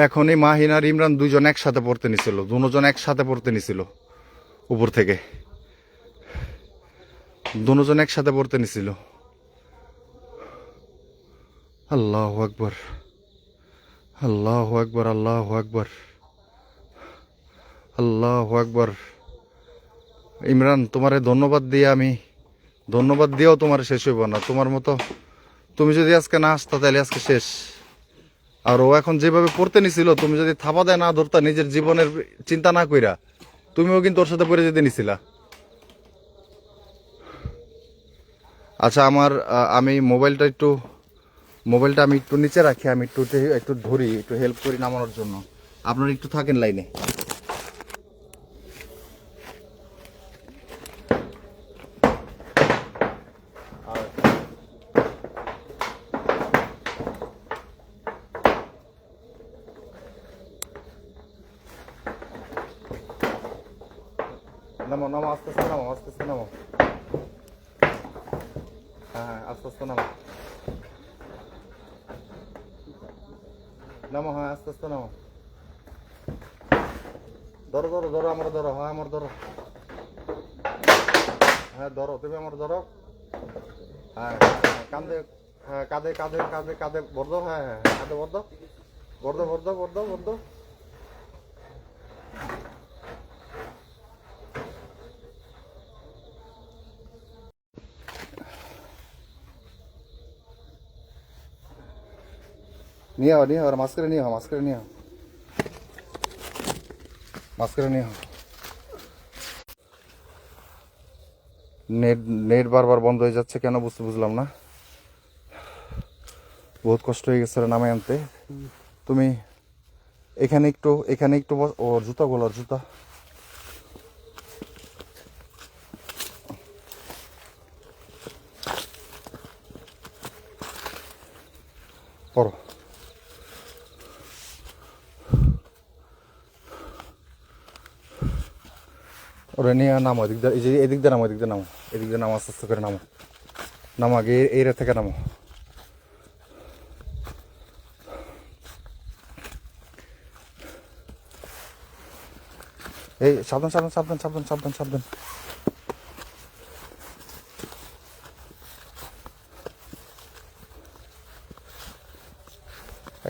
এখনই মাহিন আর ইমরান দুজন একসাথে পড়তে নিছিল, দুজন একসাথে পড়তে নিছিল উপর থেকে, দুজন একসাথে পড়তে নিছিল। আল্লাহু আকবার, আল্লাহু আকবার, আল্লাহু আকবার, আল্লাহু আকবার। ইমরান, তোমারে ধন্যবাদ দিয়ে আমি, ধন্যবাদ দিয়েও তোমার শেষ হইব না। তোমার মতো, তুমি যদি আজকে না আসতা তাহলে আজকে শেষ। আর ও এখন যেভাবে পড়তে নিছিল, তুমি যদি থাপা দেয় না ধরতা, নিজের জীবনের চিন্তা না কইরা, তুমিও কিন্তু ওর সাথে পড়ে যেতে নিছিলা। আচ্ছা, আমি মোবাইলটা আমি একটু নিচে রাখি, আমি একটু ধরি, একটু হেল্প করি নামানোর জন্য। আপনারা একটু থাকেন লাইনে। নামো নামো, আস্তে আস্তে নামো, আস্তে আস্তে নামো। হ্যাঁ হ্যাঁ, আস্তে আস্তে নামো নামো, হ্যাঁ আস্তে আস্তে নামো। ধরো ধরো ধরো, আমার ধরো, হ্যাঁ আমার ধরো, হ্যাঁ ধরো, তুমি আমার ধরো। হ্যাঁ কাঁধে, হ্যাঁ কাঁধে কাঁধে কাঁধে কাঁধে ভর দাও, হ্যাঁ হ্যাঁ কাঁধে ভর দাও, ভর দাও ভর দাও ভর দাও ভর দাও। নিয়ে আও, মাছ করে নিয়ে আও, মাছ করে নিয়ে আও, মাছ করে নিয়ে আও। নেট নেট বারবার বন্ধ হয়ে যাচ্ছে কেন বুঝলাম না। বহুত কষ্ট হয়ে গেছে রে নামে আনতে। তুমি এখানে একটু ওর জুতা গোলার জুতা পরো। ওরা নিয়ে নামো, এদিক দিয়ে, এই যে এদিক দিয়ে নামো, এদিক দিয়ে নামো, এদিক দিয়ে নামো, আস্তে আস্তে করে নামো, নামো আগে এই রে থেকে নামো। এই সাবধান সাবধান সাবধান সাবধান সাবধান সাবধান।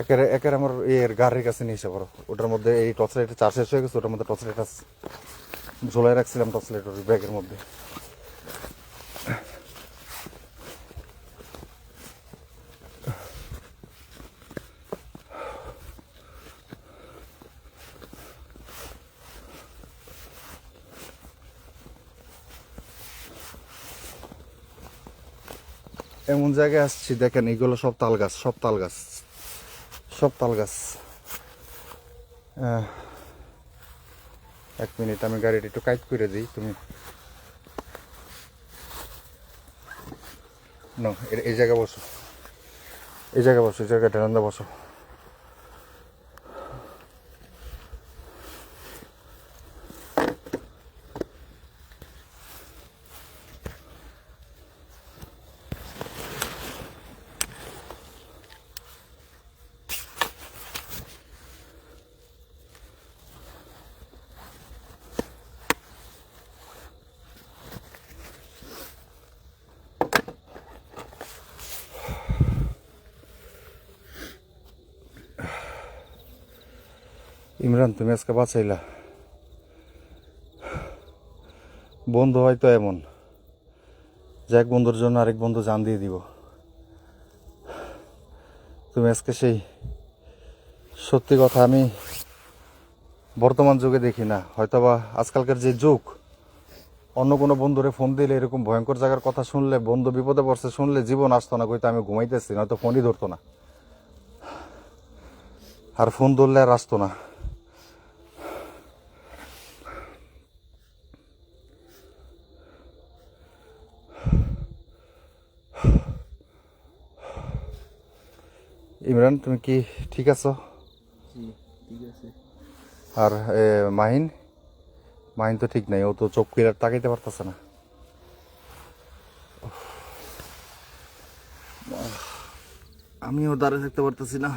একের একের আমার এর গাড়ির কাছে নিয়ে এসে পড়ো। ওটার মধ্যে এই টর্চ লাইট চার্জ শেষ হয়ে গেছে, ওটার মধ্যে টর্চ লাইট আছে, ঝোলাই রাখছিলাম টর্চ লাইট ওর ব্যাগের মধ্যে। এমন জায়গায় আসছি দেখেন, এইগুলো সব তাল গাছ, সব তাল গাছ, সব তাল গাছ। এক মিনিট, আমি গাড়িটা একটু কাইট করে দিই। তুমি না, এই জায়গায় বসো, এই জায়গায় বসো, এই জায়গায় ঠান্ডা বসো। ইমরান, তুমি আজকে বাঁচাইলা। বন্ধু হয়তো এমন যে এক বন্ধুর জন্য আরেক বন্ধু জান দিয়ে দিব। তুমি আজকে সেই, সত্যি কথা আমি বর্তমান যুগে দেখি না, হয়তোবা আজকালকার যে যুগ, অন্য কোনো বন্ধুরে ফোন দিলে এরকম ভয়ঙ্কর জায়গার কথা শুনলে, বন্ধু বিপদে পড়ছে শুনলে জীবন আসতো না, কইতো আমি ঘুমাইতেছি, নয়তো ফোনই ধরতো না, আর ফোন ধরলে আর আসতো না। ইমরান, তুমি কি ঠিক আছো?
ঠিক আছে।
আর মাহিন, মাহিন তো ঠিক নাই, ও তো চোখ ক্লিয়ার তাকাইতে পারতেছে না। আমিও দাঁড়িয়ে থাকতে পারতেছি না।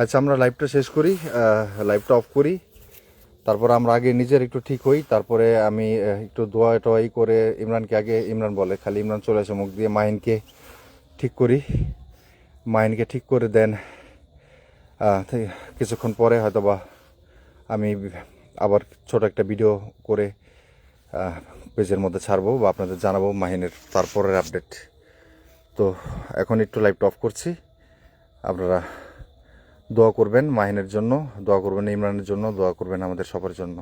আচ্ছা, আমরা লাইভটা শেষ করি, লাইভটা অফ করি, তারপর আমরা আগে নিজের একটু ঠিক হই, তারপরে আমি একটু দোয়া টোয়াই করে ইমরানকে, আগে ইমরান বলে, খালি ইমরান চলে আসে মুখ দিয়ে, মাহিনকে ঠিক করি, মাহিনকে ঠিক করে দেন। কিছুক্ষণ পরে হয়তোবা আমি আবার ছোট একটা ভিডিও করে পেজের মধ্যে ছাড়বো বা আপনাদের জানাবো মাহিনের তারপরের আপডেট। তো এখন একটু লাইভটা অফ করছি। আপনারা দোয়া করবেন মাহিনের জন্য, দোয়া করবেন ইমরানের জন্য, দোয়া করবেন আমাদের সবার জন্য।